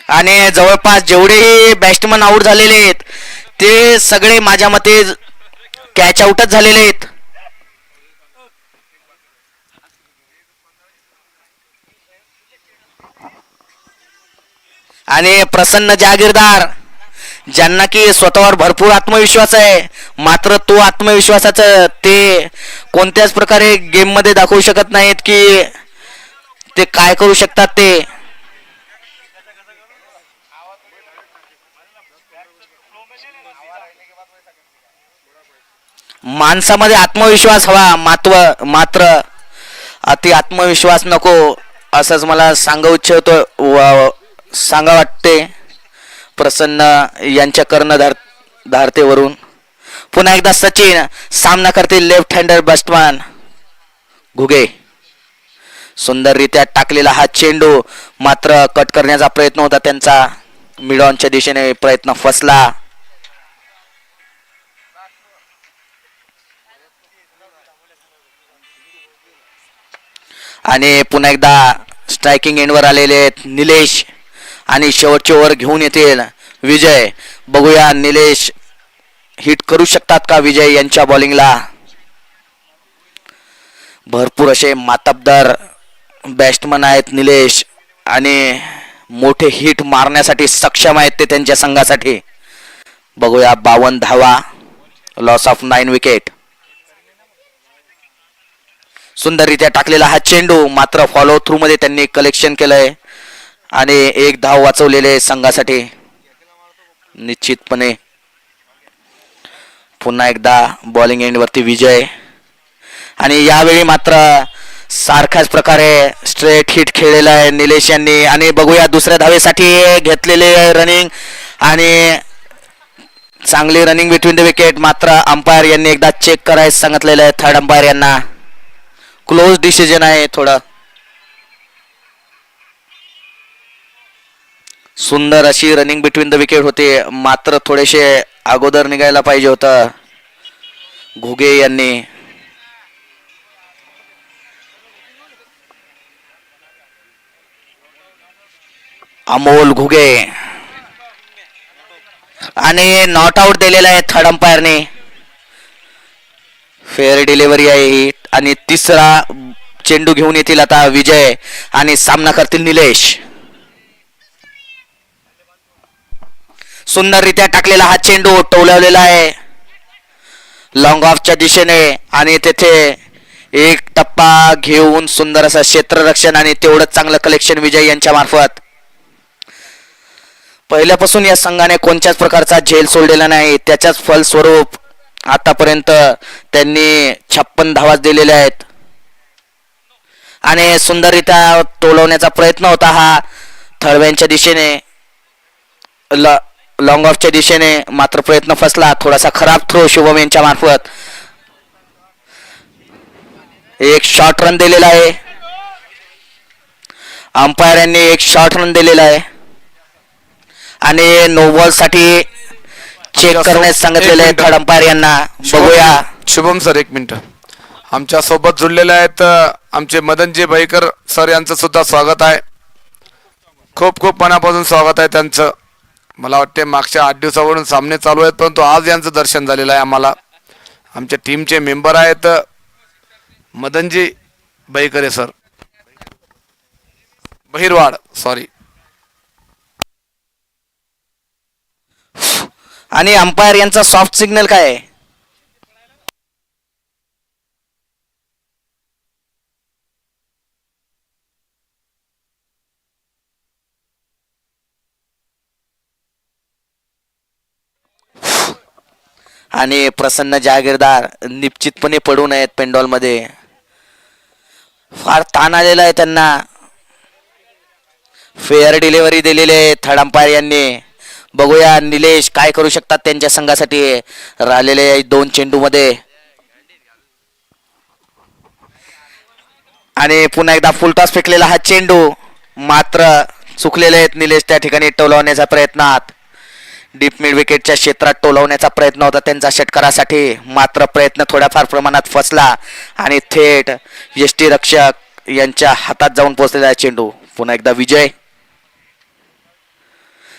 आणि जवळपास जेवढेही बॅट्समन आउट झालेले आहेत ते सगळे माझ्या मते कॅच आउटच झालेले आहेत. आणि प्रसन्न जागीरदार ज्यांना की स्वतःवर भरपूर आत्मविश्वास आहे मात्र तो आत्मविश्वासाचं ते कोणत्याच प्रकारे गेम मध्ये दाखवू शकत नाहीत की ते काय करू शकतात. ते माणसामध्ये आत्मविश्वास हवा मात्र अति आत्मविश्वास नको असंच मला सांगू इच्छितो सांगा वाटते प्रसन्न यांच्या कर्णधारतेवरून. पुन्हा एकदा सचिन सामना करतील लेफ्ट हँडर बॅट्समन घुगे. सुंदररित्या टाकलेला हा चेंडू मात्र कट करण्याचा प्रयत्न होता त्यांचा. मिड ऑनच्या दिशेने प्रयत्न फसला. आणि पुन्हा एकदा स्ट्रायकिंग एंडवर आलेले आहेत निलेश आणि शेवटचे ओव्हर घेऊन येतील विजय. बघूया निलेश हिट करू शकतात का विजय यांच्या बॉलिंगला. भरपूर असे मातब्दर बॅट्समन आहेत निलेश आणि मोठे हिट मारण्यासाठी सक्षम आहेत ते त्यांच्या संघासाठी. बघूया 52 धावा. Loss of 9 wicket. सुंदररित्या टाकलेला हा चेंडू मात्र फॉलो थ्रू मध्ये त्यांनी कलेक्शन केलंय आणि एक धाव वाचवलेले संघासाठी निश्चितपणे. पुन्हा एकदा बॉलिंग एंड वरती विजय आणि यावेळी मात्र सारख्याच प्रकारे स्ट्रेट हिट खेळलेला आहे निलेश यांनी. आणि बघूया दुसऱ्या धावेसाठी घेतलेले रनिंग आणि चांगली रनिंग बिटवीन द विकेट. मात्र अंपायर यांनी एकदा चेक करायचं सांगितलेलं आहे थर्ड अंपायर यांना. क्लोज डिसिजन आहे थोडं. सुंदर अशी रनिंग बिटवीन द विकेट होते मात्र थोडेसे अगोदर निघायला पाहिजे होतं घुगे यांनी. अमोल घुगे आणि नॉट आउट दिलेला आहे थर्ड अंपायरने. फेअर डिलिव्हरी आहे ही आणि तिसरा चेंडू घेऊन येतील आता विजय आणि सामना करतील निलेश. सुंदररित्या टाकलेला हा चेंडू टोलवलेला आहे लॉंग ऑफच्या दिशेने आणि तेथे एक टप्पा घेऊन सुंदर असं क्षेत्ररक्षण आणि तेवढंच चांगलं कलेक्शन विजय यांच्या मार्फत. पहिल्यापासून या संघाने कोणत्याच प्रकारचा झेल सोडलेला नाही. त्याच्याच फलस्वरूप आतापर्यंत त्यांनी 56 धावा दिलेल्या आहेत आणि सुंदररित्या टोलवण्याचा प्रयत्न होता हा थर्डमॅनच्या दिशेने लॉंग ऑफच्या दिशेने मात्र प्रयत्न फसला. थोडासा खराब थ्रो शुभम यांच्या मार्फत. एक शॉर्ट रन दिलेला आहे अंपायर यांनी. एक शॉर्ट रन दिलेला आहे आणि नो बॉल साठी चेक करण्यास सांगितलेले आहे थर्ड अंपायर यांना. बघूया शुभम सर एक मिनिट. आमच्या सोबत जुळलेले आहेत आमचे मदनजी भाईकर सर यांचं सुद्धा स्वागत आहे. खूप खूप मनापासून स्वागत आहे त्यांचं. मला वाटते मागच्या 8 दिवसावरून सामने चालू आहेत परंतु आज यांचं दर्शन झालेलं आहे आम्हाला. आमच्या टीमचे मेंबर आहेत मदनजी भाईकरे सर बहिरवाड सॉरी आणि अंपायर यांचा सॉफ्ट सिग्नल काय आहे? आणि प्रसन्न जहागीरदार निश्चितपणे पडू नयेत पेंडॉलमध्ये. फार ताण आलेला आहे त्यांना. फेअर डिलिव्हरी दिलेली आहे थर्ड अंपायर यांनी. बघूया निलेश काय करू शकतात त्यांच्या संघासाठी राहिलेले 2 चेंडूमध्ये. आणि पुन्हा एकदा फुलटॉस फेकलेला हा चेंडू मात्र चुकलेले आहेत निलेश त्या ठिकाणी टोलवण्याचा प्रयत्नात. डीप मिड विकेटच्या क्षेत्रात टोलवण्याचा प्रयत्न होता त्यांचा षटकारासाठी, मात्र प्रयत्न थोड्याफार प्रमाणात फसला आणि थेट यष्टीरक्षक यांच्या हातात जाऊन पोहोचलेला चेंडू. पुन्हा एकदा विजय.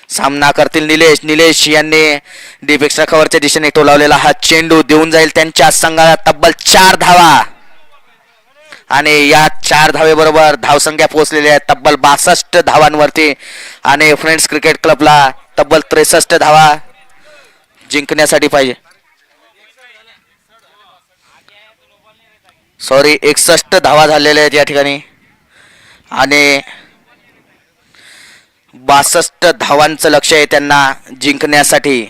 सामना करतील निलेश. निलेश यांनी डीप एक्स्ट्रा कव्हरच्या दिशेने टोलावलेला हा चेंडू देऊन जाईल त्यांच्या संघाला तब्बल 4 धावा. आणि या 4 धावेबरोबर धावसंख्या पोहोचलेली आहे तब्बल 62 धावांवरती. आणि फ्रेंड्स क्रिकेट क्लबला तब्बल 63 धावा जिंकण्यासाठी पाहिजे. सॉरी 61 धावा झालेल्या आहेत या ठिकाणी. आणि 62 धावांचं लक्ष आहे त्यांना जिंकण्यासाठी.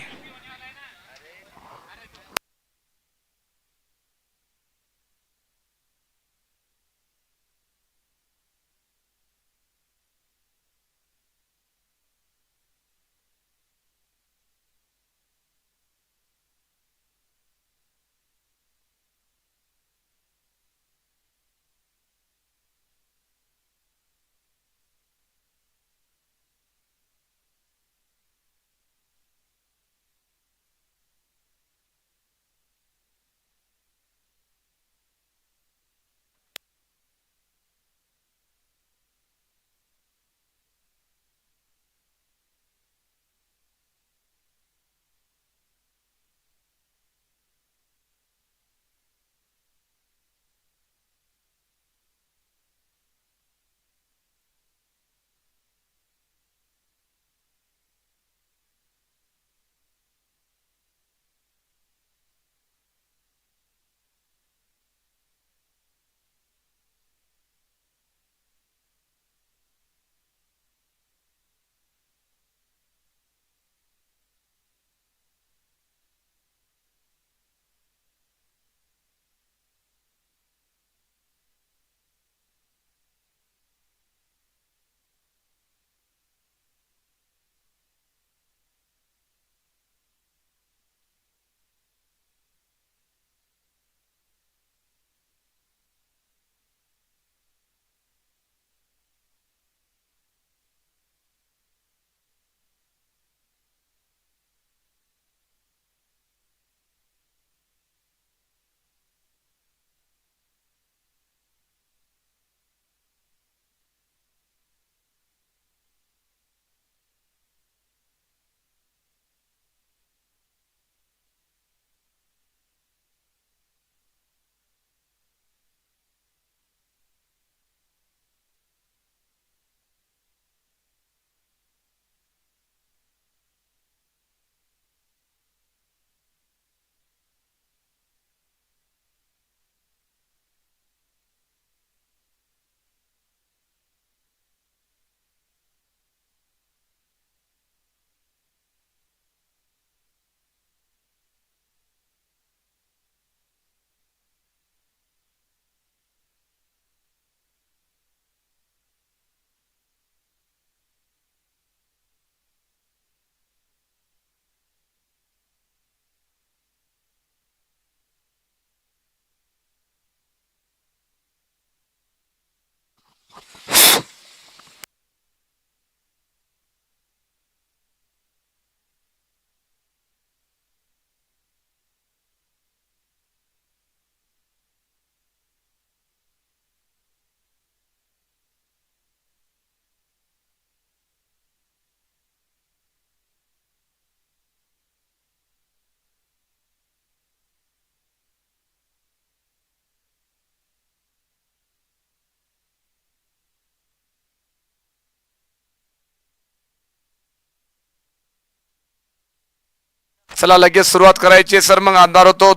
चला लगेच सुरुवात करायची सर, मग अंधार होतो.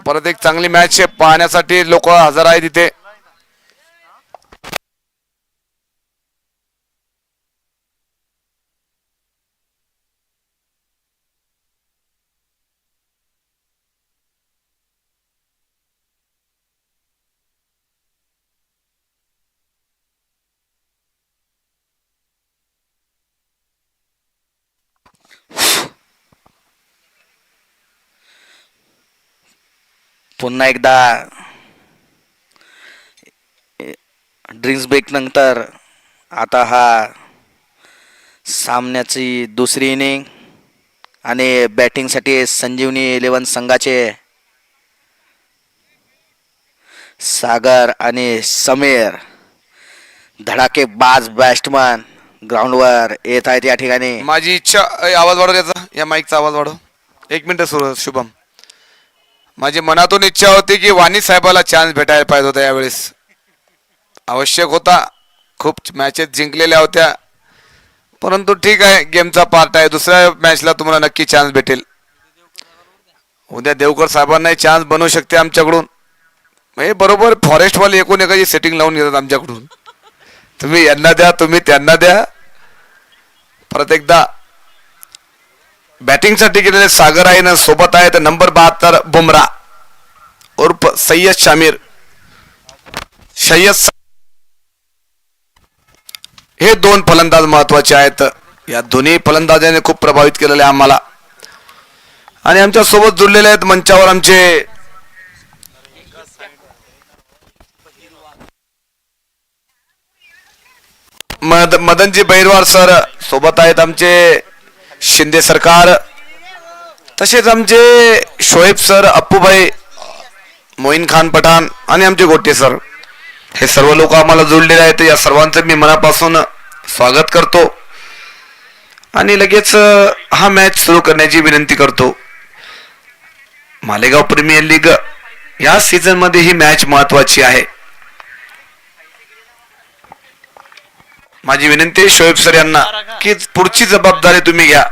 परत एक चांगली मॅच पाहण्यासाठी लोक हजर आहेत इथे. पुन्हा एकदा ड्रिंक्स ब्रेक नंतर आता हा सामन्याची दुसरी इनिंग आणि बॅटिंगसाठी संजीवनी 11 संघाचे सागर आणि समीर धडाकेबाज बॅट्समन ग्राउंडवर येत आहेत या ठिकाणी. माझी इच्छा आवाज वाढव याचा, या माईकचा आवाज वाढव. 1 मिनिट सुरू शुभम. माझी मनातून इच्छा होती की वाणी साहेबाला चान्स भेटायला पाहिजे होता यावेळेस, आवश्यक होता. खूप मॅचेस जिंकलेल्या होत्या, परंतु ठीक आहे, गेमचा पार्ट आहे. दुसऱ्या मॅचला तुम्हाला नक्की चान्स भेटेल. उद्या देवकर साहेबांनाही चान्स बनवू शकते आमच्याकडून. हे बरोबर फॉरेस्टवाले एकूण एकाची सेटिंग लावून घेतात आमच्याकडून. तुम्ही यांना द्या, तुम्ही त्यांना द्या. परत एकदा बॅटिंगसाठी गेलेले सागर आहे ना, सोबत आहेत नंबर 72 बुमरा उर्फ सय्यद शामीर. हे 2 फलंदाज महत्वाचे आहेत. या दोन्ही फलंदाजांनी खूप प्रभावित केलेले आम्हाला. आणि आमच्या सोबत जुळलेले आहेत मंचावर आमचे मदनजी बैरवार सर, सोबत आहेत आमचे शिंदे सरकार, तसेच आमचे शोएब सर, अप्पूभाई, मोईन खान पठाण आणि आमचे गोटे सर. हे सर्व लोक आम्हाला जोडलेले आहेत. या सर्वांचं मी मनापासून स्वागत करतो आणि लगेच हा मॅच सुरू करण्याची विनंती करतो. मालेगाव प्रीमियर लीग या सीझन मध्ये ही मॅच महत्वाची आहे. माझी विनंती आहे शोएब सर यांना की पुढची जबाबदारी तुम्ही घ्या.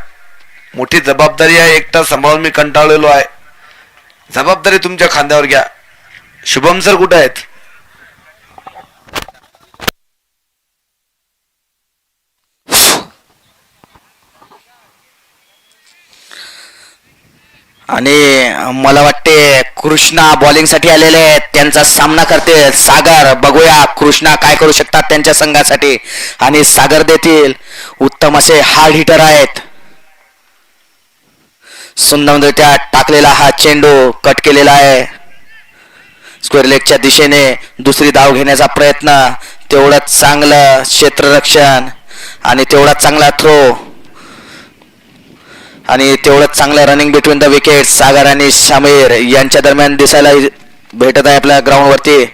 मोठी जबाबदारी आहे, एकटा सांभाळून मी कंटाळलेलो आहे. जबाबदारी तुमच्या खांद्यावर घ्या. शुभम सर कुठे आहेत? आणि मला वाटते कृष्णा बॉलिंगसाठी आलेले आहेत, त्यांचा सामना करतील सागर. बघूया कृष्णा काय करू शकतात त्यांच्या संघासाठी. आणि सागर देतील उत्तम असे हार्ड हिटर आहेत. सुंदररित्या टाकलेला हा चेंडू कट केलेला आहे. स्क्वेअर लेगच्या दिशेने दुसरी धाव घेण्याचा प्रयत्न. तेवढंच चांगलं क्षेत्ररक्षण आणि तेवढाच चांगला थ्रो आणि तेवढंच चांगलं रनिंग बिटवीन द विकेट सागर आणि शामीर यांच्या दरम्यान दिसायला भेटत आहे आपल्या ग्राउंडवरती.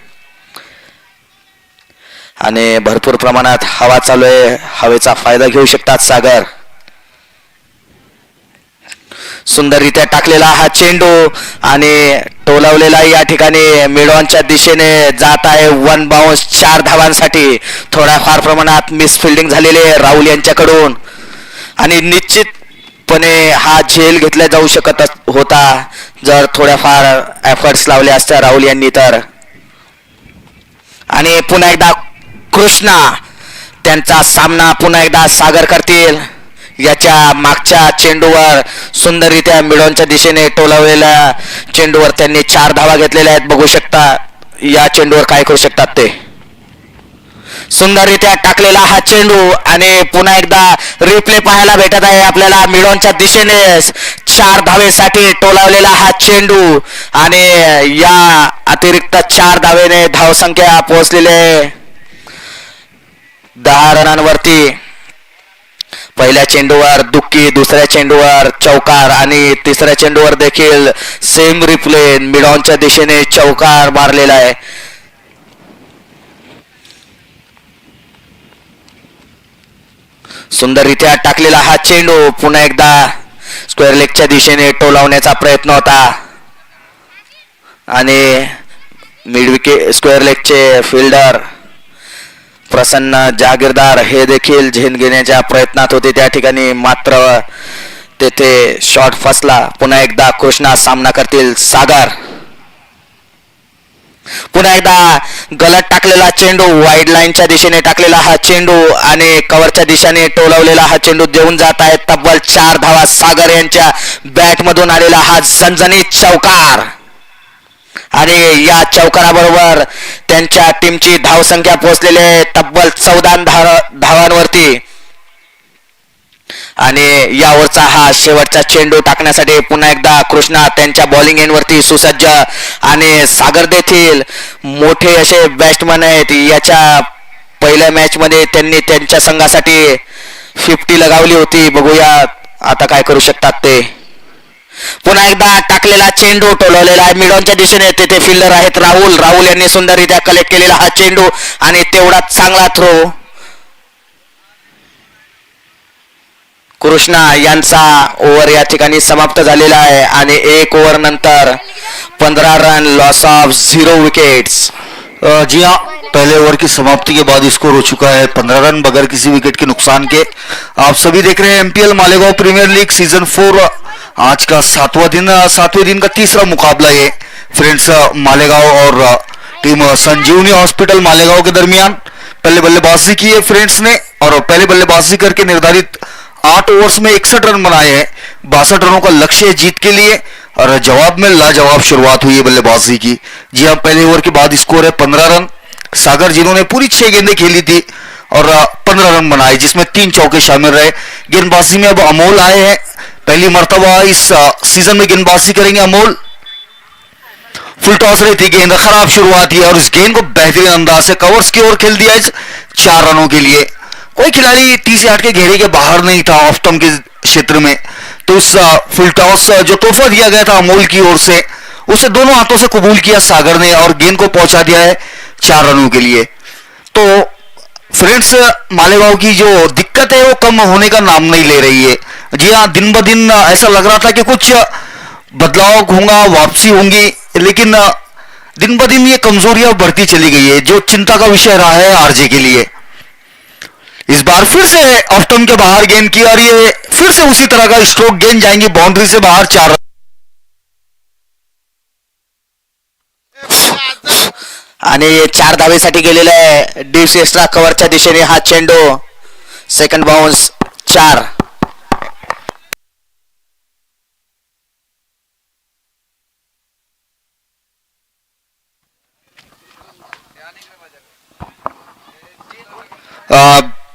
आणि भरपूर प्रमाणात हवा चालू आहे, हवेचा फायदा घेऊ शकतात सागर. सुंदररित्या टाकलेला हा चेंडू आणि टोलावलेला या ठिकाणी मिडॉनच्या दिशेने जात आहे. 1 बाउन्स 4 धावांसाठी. थोड्याफार प्रमाणात मिसफिल्डिंग झालेली आहे राहुल यांच्याकडून आणि निश्चितपणे हा झेल घेतला जाऊ शकत होता जर थोड्याफार एफर्ट्स लावले असत्या राहुल यांनी तर. आणि पुन्हा एकदा कृष्णा त्यांचा सामना पुन्हा एकदा सागर करतील. याच्या मागच्या चेंडूवर सुंदररित्या मिडॉनच्या दिशेने टोलावलेल्या चेंडूवर त्यांनी 4 धावा घेतलेल्या आहेत. बघू शकता या चेंडूवर काय करू शकतात ते. सुंदररित्या टाकलेला हा चेंडू आणि पुन्हा एकदा रिप्ले पाहायला भेटत आहे आपल्याला. मिडॉनच्या दिशेने 4 धावेसाठी टोलावलेला हा चेंडू आणि या अतिरिक्त 4 धावेने धावसंख्या पोहोचलेले 10 रनांवरती. पहिल्या चेंडूवर दुक्की, दुसऱ्या चेंडूवर चौकार आणि तिसऱ्या चेंडूवर देखील सेम रिप्ले मिडॉनच्या दिशेने चौकार मारलेला आहे. सुंदररित्या टाकलेला हा चेंडू पुन्हा एकदा स्क्वेअर लेगच्या दिशेने टोलावण्याचा प्रयत्न होता आणि मिड विकेट स्क्वेअर लेगचे फिल्डर प्रसन्न जागीरदार हे देखील झेल घेण्याच्या प्रयत्नात होते त्या ठिकाणी, मात्र तेथे शॉट फसला. पुन्हा एकदा कृष्णा सामना करतील सागर. पुन्हा एकदा गलत टाकलेला चेंडू, वाईड लाईनच्या दिशेने टाकलेला हा चेंडू आणि कव्हरच्या दिशेने टोलवलेला हा चेंडू देऊन जात आहे. तब्बल 4 धावा सागर यांच्या बॅटमधून आलेला हा झणझणीत चौकार. आणि या चौकाराबरोबर त्यांच्या टीमची धावसंख्या पोहोचलेली आहे तब्बल 14 धावांवरती. आणि यावरचा हा शेवटचा चेंडू टाकण्यासाठी पुन्हा एकदा कृष्णा त्यांच्या बॉलिंग एंडवरती सुसज्ज. आणि सागर देखील मोठे असे बॅट्समन आहेत. याच्या पहिल्या मॅच मध्ये त्यांनी त्यांच्या संघासाठी 50 लगावली होती. बघूया आता काय करू शकतात ते. पुन्हा एकदा टाकलेला चेंडू टोलवलेला आहे मिडॉनच्या दिशेने. तेथे फिल्डर आहेत राहुल यांनी सुंदररित्या कलेक्ट केलेला हा चेंडू आणि तेवढाच चांगला थ्रो. कृष्णा यांचा ओव्हर या ठिकाणी समाप्त झालेला आहे आणि 1 ओव्हर नंतर 15 रन, लॉस ऑफ 0 विकेट्स. जी हाँ, पहले ओवर की समाप्ति के बाद स्कोर हो चुका है 15 रन बगैर किसी विकेट के नुकसान के. आप सभी देख रहे हैं MPL Malegaon premier league season 4. आज का 7वें दिन का तीसरा मुकाबला है फ्रेंड्स मालेगांव और टीम संजीवनी हॉस्पिटल मालेगांव के दरमियान. पहले बल्लेबाजी की है फ्रेंड्स ने और पहले बल्लेबाजी करके निर्धारित 8 ओवर्स में 61 रन बनाए हैं. 62 रनों का लक्ष्य है जीत के लिए और जवाब में लाजवाब शुरुआत हुई है बल्लेबाजी की. जी हाँ, पहले ओवर के बाद स्कोर है 15 रन. सागर जिन्होंने पूरी 6 गेंदें खेली थी और 15 रन बनाए जिसमें 3 चौके शामिल रहे. गेंदबाजी में अब अमोल आए हैं. पहली मर्तबा इस सीजन में गेंदबाजी करेंगे अमोल. फुल टॉस रही थी गेंद, खराब शुरुआत है और इस गेंद को बेहतरीन अंदाज से कवर्स की ओर खेल दिया 4 रनों के लिए. कोई खिलाड़ी 30 यार्ड के घेरे के बाहर नहीं था ऑफ स्टंप के क्षेत्र में. तो उस फुल टॉस जो तोहफा दिया गया था अमोल की ओर से उसे दोनों हाथों से कबूल किया सागर ने और गेंद को पहुंचा दिया है 4 रनों के लिए. तो फ्रेंड्स मालेगांव की जो दिक्कत है वो कम होने का नाम नहीं ले रही है. जी हाँ, दिन ब दिन ऐसा लग रहा था कि कुछ बदलाव होगा, वापसी होंगी, लेकिन दिन ब दिन ये कमजोरियां बढ़ती चली गई है जो चिंता का विषय रहा है आरजे के लिए. इस बार फिर से ऑफ स्टंप के बाहर गेंद की और ये फिर से उसी तरह का स्ट्रोक गेंद जाएंगी बाउंड्री से बाहर 4 रन. आणि 4 धावेसाठी गेलेला आहे डीप एक्स्ट्रा कव्हरच्या दिशेने हा चेंडू. Second bounce 4.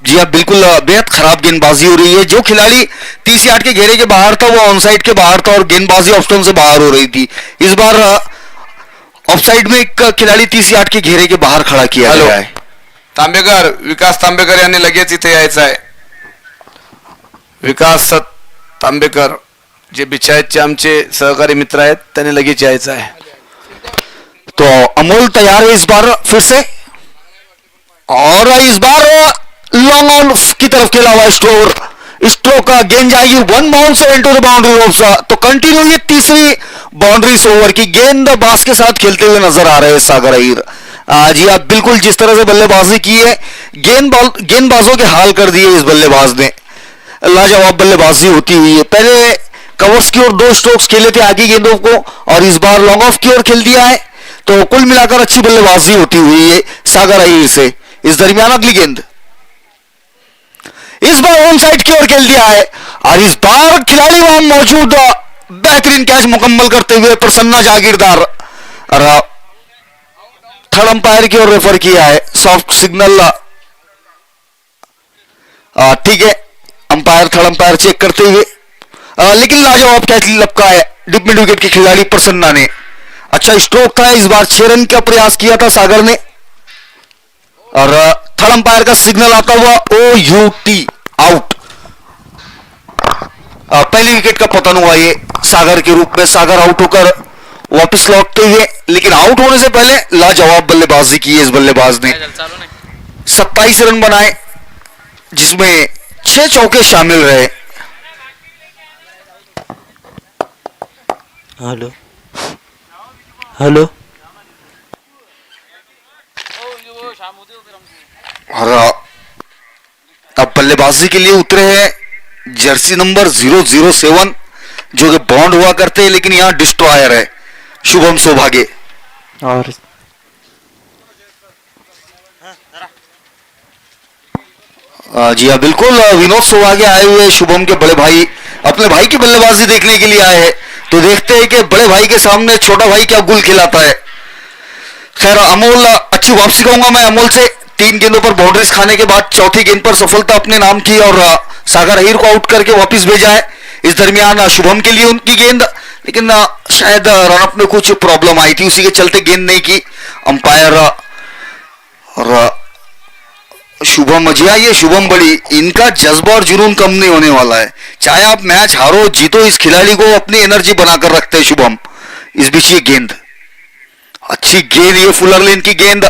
जी हाँ, बिल्कुल बेहद खराब गेंदबाजी हो रही है. जो खिलाड़ी 30 यार्ड के घेरे के बाहर था वो ऑनसाइड के बाहर था और गेंदबाजी ऑफ स्टंप से बाहर हो रही थी. इस बार ऑफसाइड में एक खिलाड़ी 30 यार्ड के घेरे के बाहर खड़ा किया गया है. तांबेकर, विकास तांबेकर यांनी लगेच इथे यायचं आहे. विकास तांबेकर जे बिचायतचे आमचे सहकारी मित्र आहेत त्यांनी लगेच यायचं आहे. तो अमोल तैयार है इस बार फिर से और इस बार लॉन्ग ऑन की तरफ खेला हुआ स्ट्रोक गेंद जाएगी 1 bounce into the boundary ropes. तो कंटिन्यू ये तीसरी बाउंड्री ओवर की गेंद बास के साथ खेलते हुए नजर आ रहे हैं सागर अहीर. जी आप बिल्कुल जिस तरह से बल्लेबाजी की है गेंदबाजों के हाल कर दिए इस बल्लेबाज ने. लाजवाब बल्लेबाजी होती हुई है. पहले कवर्स की ओर 2 स्ट्रोक्स खेले थे आगे गेंदों को और इस बार लॉन्ग ऑफ की ओर खेल दिया है. तो कुल मिलाकर अच्छी बल्लेबाजी होती हुई है सागर अहीर से. इस दरमियान अगली गेंद इस बार ऑन साइड की ओर खेल दिया है और इस बार खिलाड़ी वहां मौजूद बेहतरीन कैच मुकम्मल करते हुए प्रसन्ना जागीरदार और थर्ड अंपायर की ओर रेफर किया है. सॉफ्ट सिग्नल ठीक है, अंपायर थर्ड अंपायर चेक करते हुए लेकिन लाजवाब कैच लपका है डिप मिड विकेट के खिलाड़ी प्रसन्ना ने. अच्छा स्ट्रोक था. इस बार 6 रन का प्रयास किया था सागर ने और थर्ड अंपायर का सिग्नल आता हुआ OUT आउट. पहली विकेट का पतन हुआ ये सागर के रूप में. सागर आउट होकर वापस लौटते हुए लेकिन आउट होने से पहले लाजवाब बल्लेबाजी की है इस बल्लेबाज ने. 27 रन बनाए जिसमें 6 चौके शामिल रहे. हेलो हेलो और अब बल्लेबाजी के लिए उतरे हैं जर्सी नंबर 007 जो कि बॉन्ड हुआ करते हैं, लेकिन यहाँ डिस्ट्रॉयर है शुभम सौभागे। और जी हाँ बिल्कुल, विनोद सौभागे आए हुए हैं शुभम के बड़े भाई, अपने भाई की बल्लेबाजी देखने के लिए आए हैं। तो देखते हैं कि बड़े भाई के सामने छोटा भाई क्या गुल खिलाता है। खैर अमोल, अच्छी वापसी कहूंगा मैं अमोल से। 3 गेंदों पर बाउंड्रीज खाने के बाद चौथी गेंद पर सफलता अपने नाम की और सागर अहीर को आउट करके वापस भेजा है। इस दरमियान शुभम के लिए उनकी गेंद, लेकिन शायद रनअप में कुछ प्रॉब्लम आई थी, उसी के चलते गेंद नहीं की अंपायर। और शुभम, जी हाँ ये शुभम बड़ी, इनका जज्बा और जुनून कम नहीं होने वाला है। चाहे आप मैच हारो जीतो, इस खिलाड़ी को अपनी एनर्जी बनाकर रखते हैं शुभम। इस बीच ये गेंद, अच्छी गेंद, ये फुलर लेन की गेंद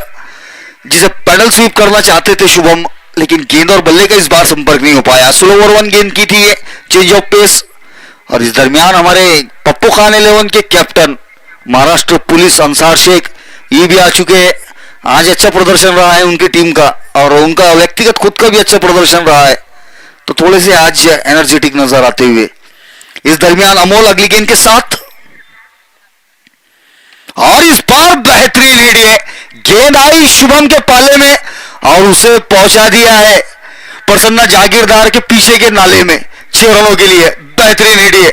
जिसे पैडल स्वीप करना चाहते थे शुभम, लेकिन गेंद और बल्ले का इस बार संपर्क नहीं हो पाया। स्लो ओवर 1 गेंद की थी ये, चेंज ऑफ पेस। और इस दरमियान हमारे पप्पू खान 11 के कैप्टन महाराष्ट्र पुलिस अंसार शेख ये भी आ चुके हैं। आज अच्छा प्रदर्शन रहा है उनकी टीम का, और उनका व्यक्तिगत खुद का भी अच्छा प्रदर्शन रहा है, तो थोड़े से आज एनर्जेटिक नजर आते हुए। इस दरमियान अमोल अगली गेंद के साथ, और इस बार बेहतरीन हिट है, गेंद आई शुभम के पाले में और उसे पहुंचा दिया है प्रसन्ना जागीरदार के पीछे के नाले में 6 रनों के लिए। बेहतरीन हिट है,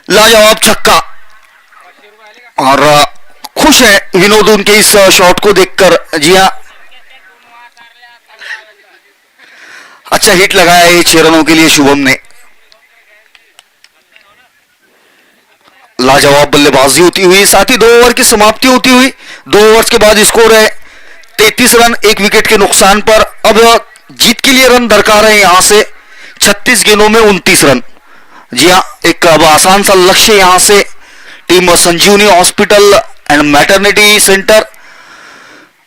लाजवाब छक्का। और खुश है विनोद उनके इस शॉट को देखकर। जी हाँ, अच्छा हिट लगाया है 6 रनों के लिए शुभम ने। लाजवाब बल्लेबाजी होती हुई, साथ ही 2 ओवर की समाप्ति होती हुई। 2 ओवर्स के बाद स्कोर है 33 रन, 1 विकेट के नुकसान पर। अब जीत के लिए रन दरकार है यहां से 36 गेंदों में 29 रन। जी हाँ, एक अब आसान सा लक्ष्य यहां से। टीम संजीवनी हॉस्पिटल एंड मैटरनिटी सेंटर,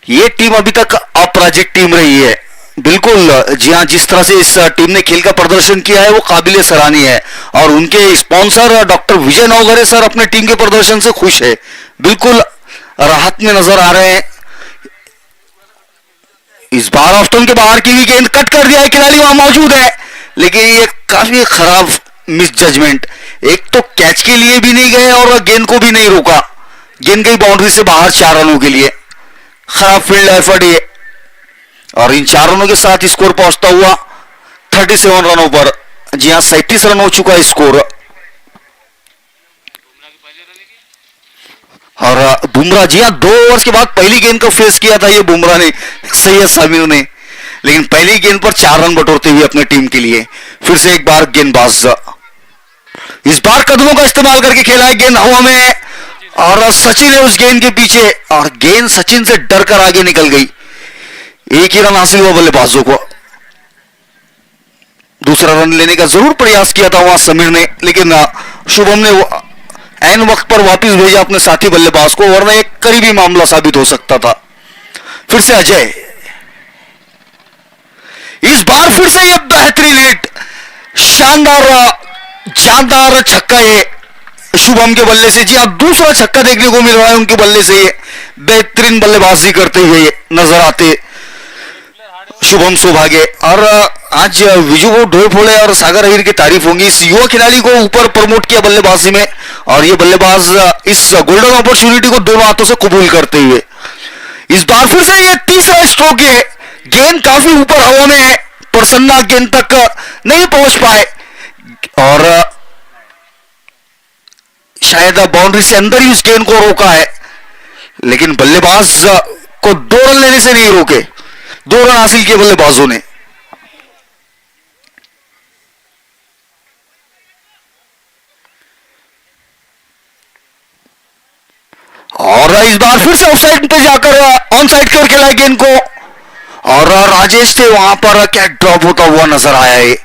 ये टीम अभी तक अपराजित टीम रही है। बिल्कुल, जी हाँ, जिस तरह से इस टीम ने खेल का प्रदर्शन किया है वो काबिले सराहनीय है, और उनके स्पॉन्सर डॉक्टर विजय नवघरे सर अपने टीम के प्रदर्शन से खुश है, बिल्कुल राहत में नजर आ रहे हैं। इस बार ऑफ स्टंप के बाहर की भी गेंद कट कर दिया है, खिलाड़ी वहां मौजूद है, लेकिन ये काफी खराब मिस जजमेंट। एक तो कैच के लिए भी नहीं गए और गेंद को भी नहीं रोका, गेंद गई बाउंड्री से बाहर 4 रनों के लिए। खराब फील्ड एफर्ट ये, और इन 4 रनों के साथ स्कोर पहुंचता हुआ 37 रनों पर। जी हाँ, 37 रन हो चुका है स्कोर। और बुमराह, जी हाँ 2 ओवर्स के बाद पहली गेंद को फेस किया था ये बुमराह ने, सैयद सामिर ने, लेकिन पहली गेंद पर 4 रन बटोरते हुए अपने टीम के लिए फिर से एक बार गेंदबाज। इस बार कदमों का इस्तेमाल करके खेला है, गेंद हवा में, और सचिन है उस गेंद के पीछे, और गेंद सचिन से डर कर आगे निकल गई। एक ही रन हासिल हुआ बल्लेबाजों को। दूसरा रन लेने का जरूर प्रयास किया था वहां समीर ने, लेकिन शुभम ने ऐन वक्त पर वापस भेजा अपने साथी बल्लेबाज को, वरना एक करीबी मामला साबित हो सकता था। फिर से अजय, इस बार फिर से यह बेहतरीन हिट, शानदार जानदार छक्का है शुभम के बल्ले से। जी हाँ, दूसरा छक्का देखने को मिल रहा है उनके बल्ले से। ये बेहतरीन बल्लेबाजी करते हुए नजर आते शुभम सौभागे। और आज विजू को ढोल फोड़े और सागर अहीर की तारीफ होंगी। इस युवा खिलाड़ी को ऊपर प्रमोट किया बल्लेबाजी में, और ये बल्लेबाज इस गोल्डन अपॉर्चुनिटी को दोनों हाथों से कबूल करते हुए इस बार फिर से ये तीसरा स्ट्रोक है। गेंद काफी ऊपर हवा में है, प्रसन्ना गेंद तक नहीं पहुंच पाए, और शायद बाउंड्री से अंदर ही उस गेंद को रोका है, लेकिन बल्लेबाज को 2 रन लेने से नहीं रोके। 2 रन हासिल किए बल्लेबाजों ने। और इस बार फिर से ऑफसाइड पे जाकर ऑन साइड की ओर खेला गेंद को, और राजेश थे वहां पर, क्या ड्रॉप होता हुआ नजर आया है।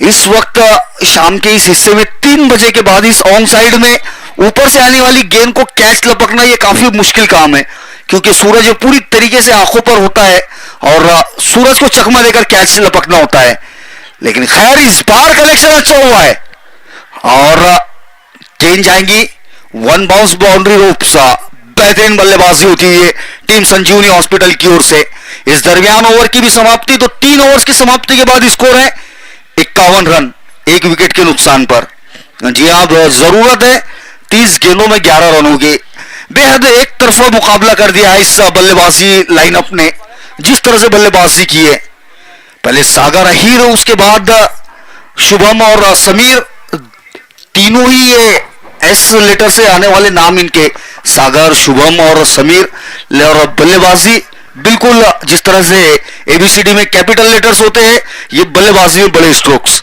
इस वक्त शाम के इस हिस्से में 3 बजे के बाद इस ऑन साइड में ऊपर से आने वाली गेंद को कैच लपकना ये काफी मुश्किल काम है, क्योंकि सूरज पूरी तरीके से आंखों पर होता है और सूरज को चकमा देकर कैच लपकना होता है। लेकिन खैर इस बार कलेक्शन अच्छा हुआ है, और गेंद जाएंगी 1 बाउंस बाउंड्री रोप्स। बेहतरीन बल्लेबाजी होती है टीम संजीवनी हॉस्पिटल की ओर से। इस दरमियान ओवर की भी समाप्ति, तो 3 ओवर्स की समाप्ति के बाद स्कोर है 51 रन 1 विकेट के नुकसान पर। जी हाँ, जरूरत है 30 गेंदों में 11 रनों की। बेहद एक तरफा मुकाबला कर दिया है इस बल्लेबाजी लाइनअप ने, जिस तरह से बल्लेबाजी की है। पहले सागर अहीर, उसके बाद शुभम और समीर, तीनों ही ये एस लेटर से आने वाले नाम इनके, सागर, शुभम और समीर। और बल्लेबाजी बिल्कुल जिस तरह से एबीसीडी में कैपिटल लेटर्स होते हैं, ये बल्लेबाजी में बड़े स्ट्रोक्स।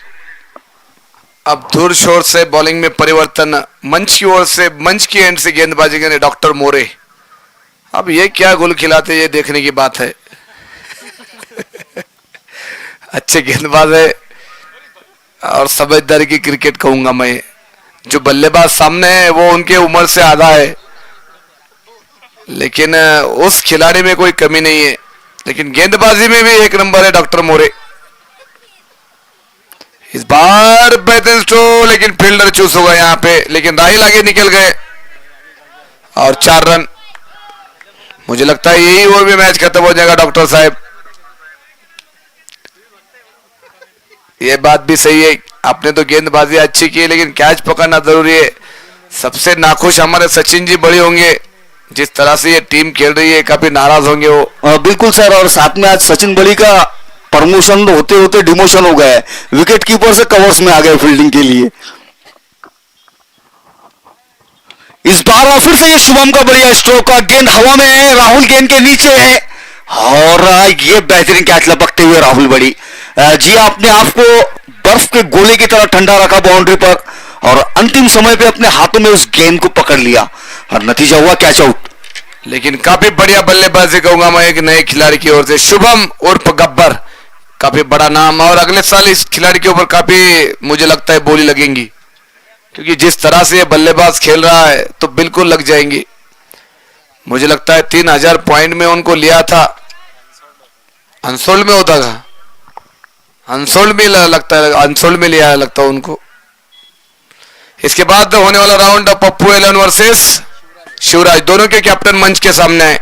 अब दूर शोर से बॉलिंग में परिवर्तन, मंच की ओर से, मंच की एंड से गेंदबाजी करने डॉक्टर मोरे। अब ये क्या गोल खिलाते ये देखने की बात है। अच्छे गेंदबाज है और समझदारी की क्रिकेट कहूंगा मैं। जो बल्लेबाज सामने है वो उनके उम्र से आधा है, लेकिन उस खिलाड़ी में कोई कमी नहीं है। लेकिन गेंदबाजी में भी एक नंबर है डॉक्टर मोरे। इस बार बेहतरीन स्ट्रो, लेकिन फील्डर चूस हो गए यहाँ पे, लेकिन राहिल आगे निकल गए और 4 रन। मुझे लगता है यही ओवर में मैच खत्म हो जाएगा डॉक्टर साहब। ये बात भी सही है, आपने तो गेंदबाजी अच्छी की, लेकिन कैच पकड़ना जरूरी है। सबसे नाखुश हमारे सचिन जी बड़े होंगे, जिस तरह से ये टीम खेल रही है, काफी नाराज होंगे वो। बिल्कुल सर, और साथ में आज सचिन बड़ी का प्रमोशन होते होते डिमोशन हो गया है, विकेट कीपर से कवर्स में आ गए फील्डिंग के लिए। इस बार फिर से ये शुभम का बढ़िया स्ट्रोक का, गेंद हवा में है, राहुल गेंद के नीचे है और ये बेहतरीन कैच लपकते हुए राहुल बड़ी। जी आपने आपको बर्फ के गोले की तरह ठंडा रखा बाउंड्री पर और अंतिम समय पे अपने हाथों में उस गेंद को पकड़ लिया और नतीजा हुआ कैच आउट। लेकिन काफी बढ़िया बल्लेबाजी कहूंगा मैं एक नए खिलाड़ी की ओर से, शुभम उर्फ गब्बर। काफी बड़ा नाम, और अगले साल इस खिलाड़ी के ऊपर काफी मुझे लगता है बोली लगेंगी, क्योंकि जिस तरह से ये बल्लेबाज खेल रहा है तो बिल्कुल लग जाएंगी। मुझे लगता है 3000 पॉइंट में उनको लिया था, अनसोल्ड में होता था, अनसोल्ड में लगता है, अनसोल्ड में लिया लगता है उनको। इसके बाद होने वाला round Pappu Alan versus Shivraj, दोनों के कैप्टन मंच के सामने है।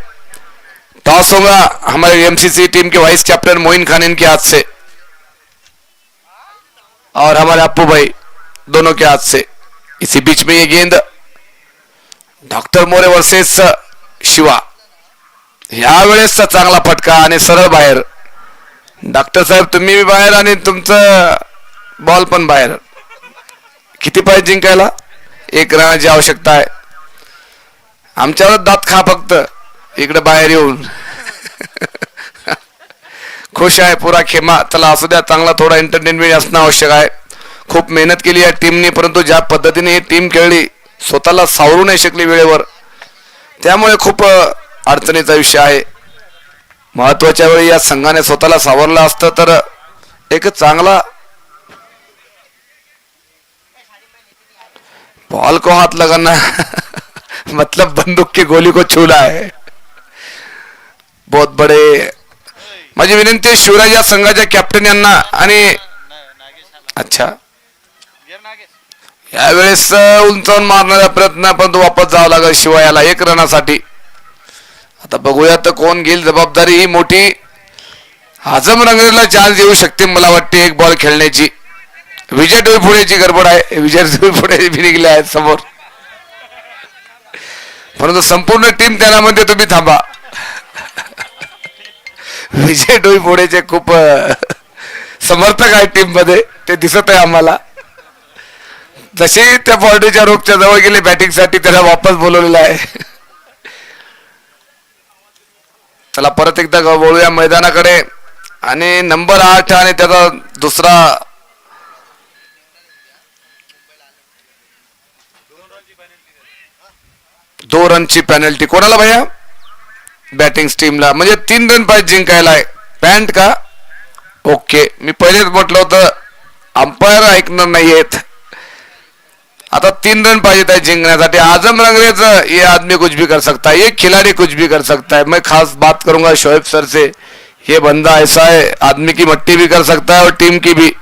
टॉस होगा हमारे एमसीसी टीम के वाइस कैप्टन मोइन खान इनके हाथ से और हमारे अप्पू भाई दोनों के हाथ से। इसी बीच में ये गेंद डॉक्टर मोरे वर्सेस शिवा, यावेळेस चांगला फटका आणि सरळ बाहेर। डॉक्टर साहेब तुम्ही बी बाहेर आणि तुमचं बॉल पण बाहेर। किती पाहिजे जिंकायला? 1 रनाची आवश्यकता आहे। आमच्यावर दात खा फक्त इकडे बाहेर येऊन। खुश आहे पुरा खेमा, चला असू द्या, चांगला थोडा एंटरटेनमेंट असणं आवश्यक आहे। खूप मेहनत केली आहे टीमने, परंतु ज्या पद्धतीने ही टीम खेळली, स्वतःला सावरू नाही शकली वेळेवर, त्यामुळे खूप अडचणीचा विषय आहे। महत्वाच्या वेळी या संघाने स्वतःला सावरलं असतं तर एक चांगला बॉल को हाथ लगाना मतलब बंदूक की गोली को छूना है। बहुत बड़े माझी विनंती शिवराज या संघाच्या कॅप्टन यांना आणि अच्छा यावेळेस उंचावून मारण्याचा प्रयत्न, पण तो वापस जावं लागेल शिवायाला 1 रनासाठी। आता बघूया तर कोण घेईल जबाबदारी ही मोठी। आझम रंगरेला चान्स येऊ शकते मला वाटते 1 बॉल खेळण्याची। विजय डोईफोडेची गडबड आहे, विजय डोईफोडे भी निघले आहेत समोर, परंतु संपूर्ण टीम त्यांना म्हणते तुम्ही थांबा। विजय डोईफोडेचे खूप समर्थक आहे टीम मध्ये, ते दिसत आहे आम्हाला। जसे त्या बॉर्डरीच्या रोखच्या जवळ गेले बॅटिंग साठी, त्याला वापस बोलवलेलं आहे। चला परत एकदा बोलूया मैदानाकडे, आणि नंबर 8 आणि त्याचा दुसरा दो रनची पेनल्टी कोणाला भैया? बॅटिंग टीमला, म्हणजे 3 रन पाहिजे जिंकायला आहे। पॅन्ट का? ओके, मी पहिलेच म्हटलं होतं अंपायर ऐकणार नाहीयेत। आता 3 रन पाहिजे है जिंकण्यासाठी। आजम रंगरेज ये आदमी कुछ भी कर सकता है, ये खिलाड़ी कुछ भी कर सकता है। मैं खास बात करूंगा शोएब सर से, ये बंदा ऐसा है आदमी की मट्टी भी कर सकता है और टीम की भी,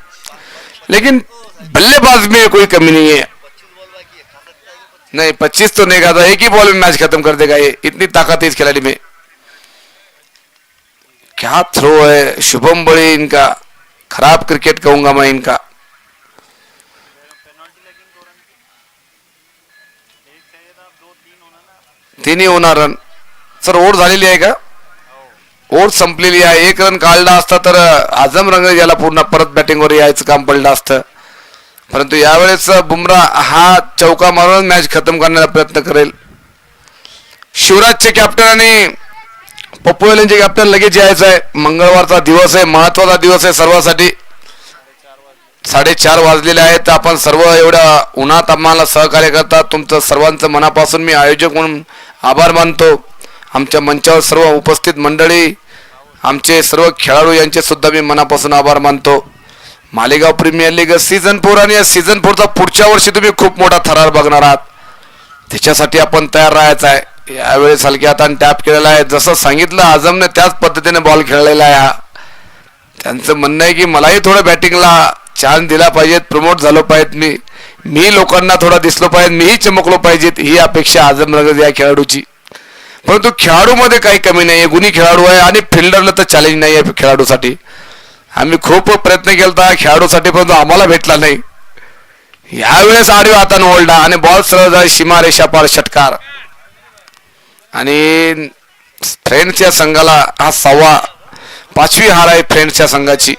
लेकिन बल्लेबाज में कोई कमी नहीं है। नहीं 25 तो नहीं खाता, 1 ही बॉल में मैच खत्म कर देगा ये, इतनी ताकत है इस खिलाड़ी में। क्या थ्रो है शुभम बड़ी, इनका खराब क्रिकेट कहूंगा मैं इनका। तिन्ही होणार रन. सर ओढ झालेली आहे का? ओढ संपलेली आहे. एक रन काढला असता तर आझम रंग याला पूर्ण परत बॅटिंगवर यायचं काम पडलं असतं. परंतु यावेळेस बुमराह हा चौका मारून मॅच खतम करण्याचा प्रयत्न करेल. शिवराजचे कॅप्टन आणि पप्पू यांचे कॅप्टन लगेच यायचं आहे. मंगळवारचा दिवस आहे, महत्वाचा दिवस आहे सर्वांसाठी. 4:30 वाजलेले आहेत. आपण सर्व एवढ्या उन्हात आम्हाला सहकार्य करतात. तुमचं सर्वांचं मनापासून मी आयोजक म्हणून आभार मानतो. आमच्या मंचावर सर्व उपस्थित मंडळी, आमचे सर्व खेळाडू यांचे सुद्धा मी मनापासून आभार मानतो. मालेगाव प्रीमियर लीग सीझन 4 आणि या सीझन 4चा पुढच्या वर्षी तुम्ही खूप मोठा थरार बघणार आहात. त्याच्यासाठी आपण तयार राहायचं आहे. यावेळेस हलक्या हाताने टॅप केलेला आहे. जसं सांगितलं आझमने त्याच पद्धतीने बॉल खेळलेला आहे. हा त्यांचं म्हणणं आहे की मलाही थोडं बॅटिंगला चान्स दिला पाहिजेत, प्रमोट झालो पाहिजे, मी लोकांना थोडा दिसलो पाहिजे, मीही चमकलो पाहिजेत, ही अपेक्षा आझम रंगत या खेळाडूची. परंतु खेळाडूमध्ये काही कमी नाही आहे. गुणी खेळाडू आहे आणि फिल्डरला तर चॅलेंज नाही आहे खेळाडूसाठी. आम्ही खूप प्रयत्न केला खेळाडूसाठी, परंतु आम्हाला भेटला नाही. यावेळेस आडव्या हाताने ओढला आणि बॉल सरळ जाईल सीमारेषा पार षटकार. आणि फ्रेंड्सच्या संघाला हा 5वी हार आहे फ्रेंड्सच्या संघाची.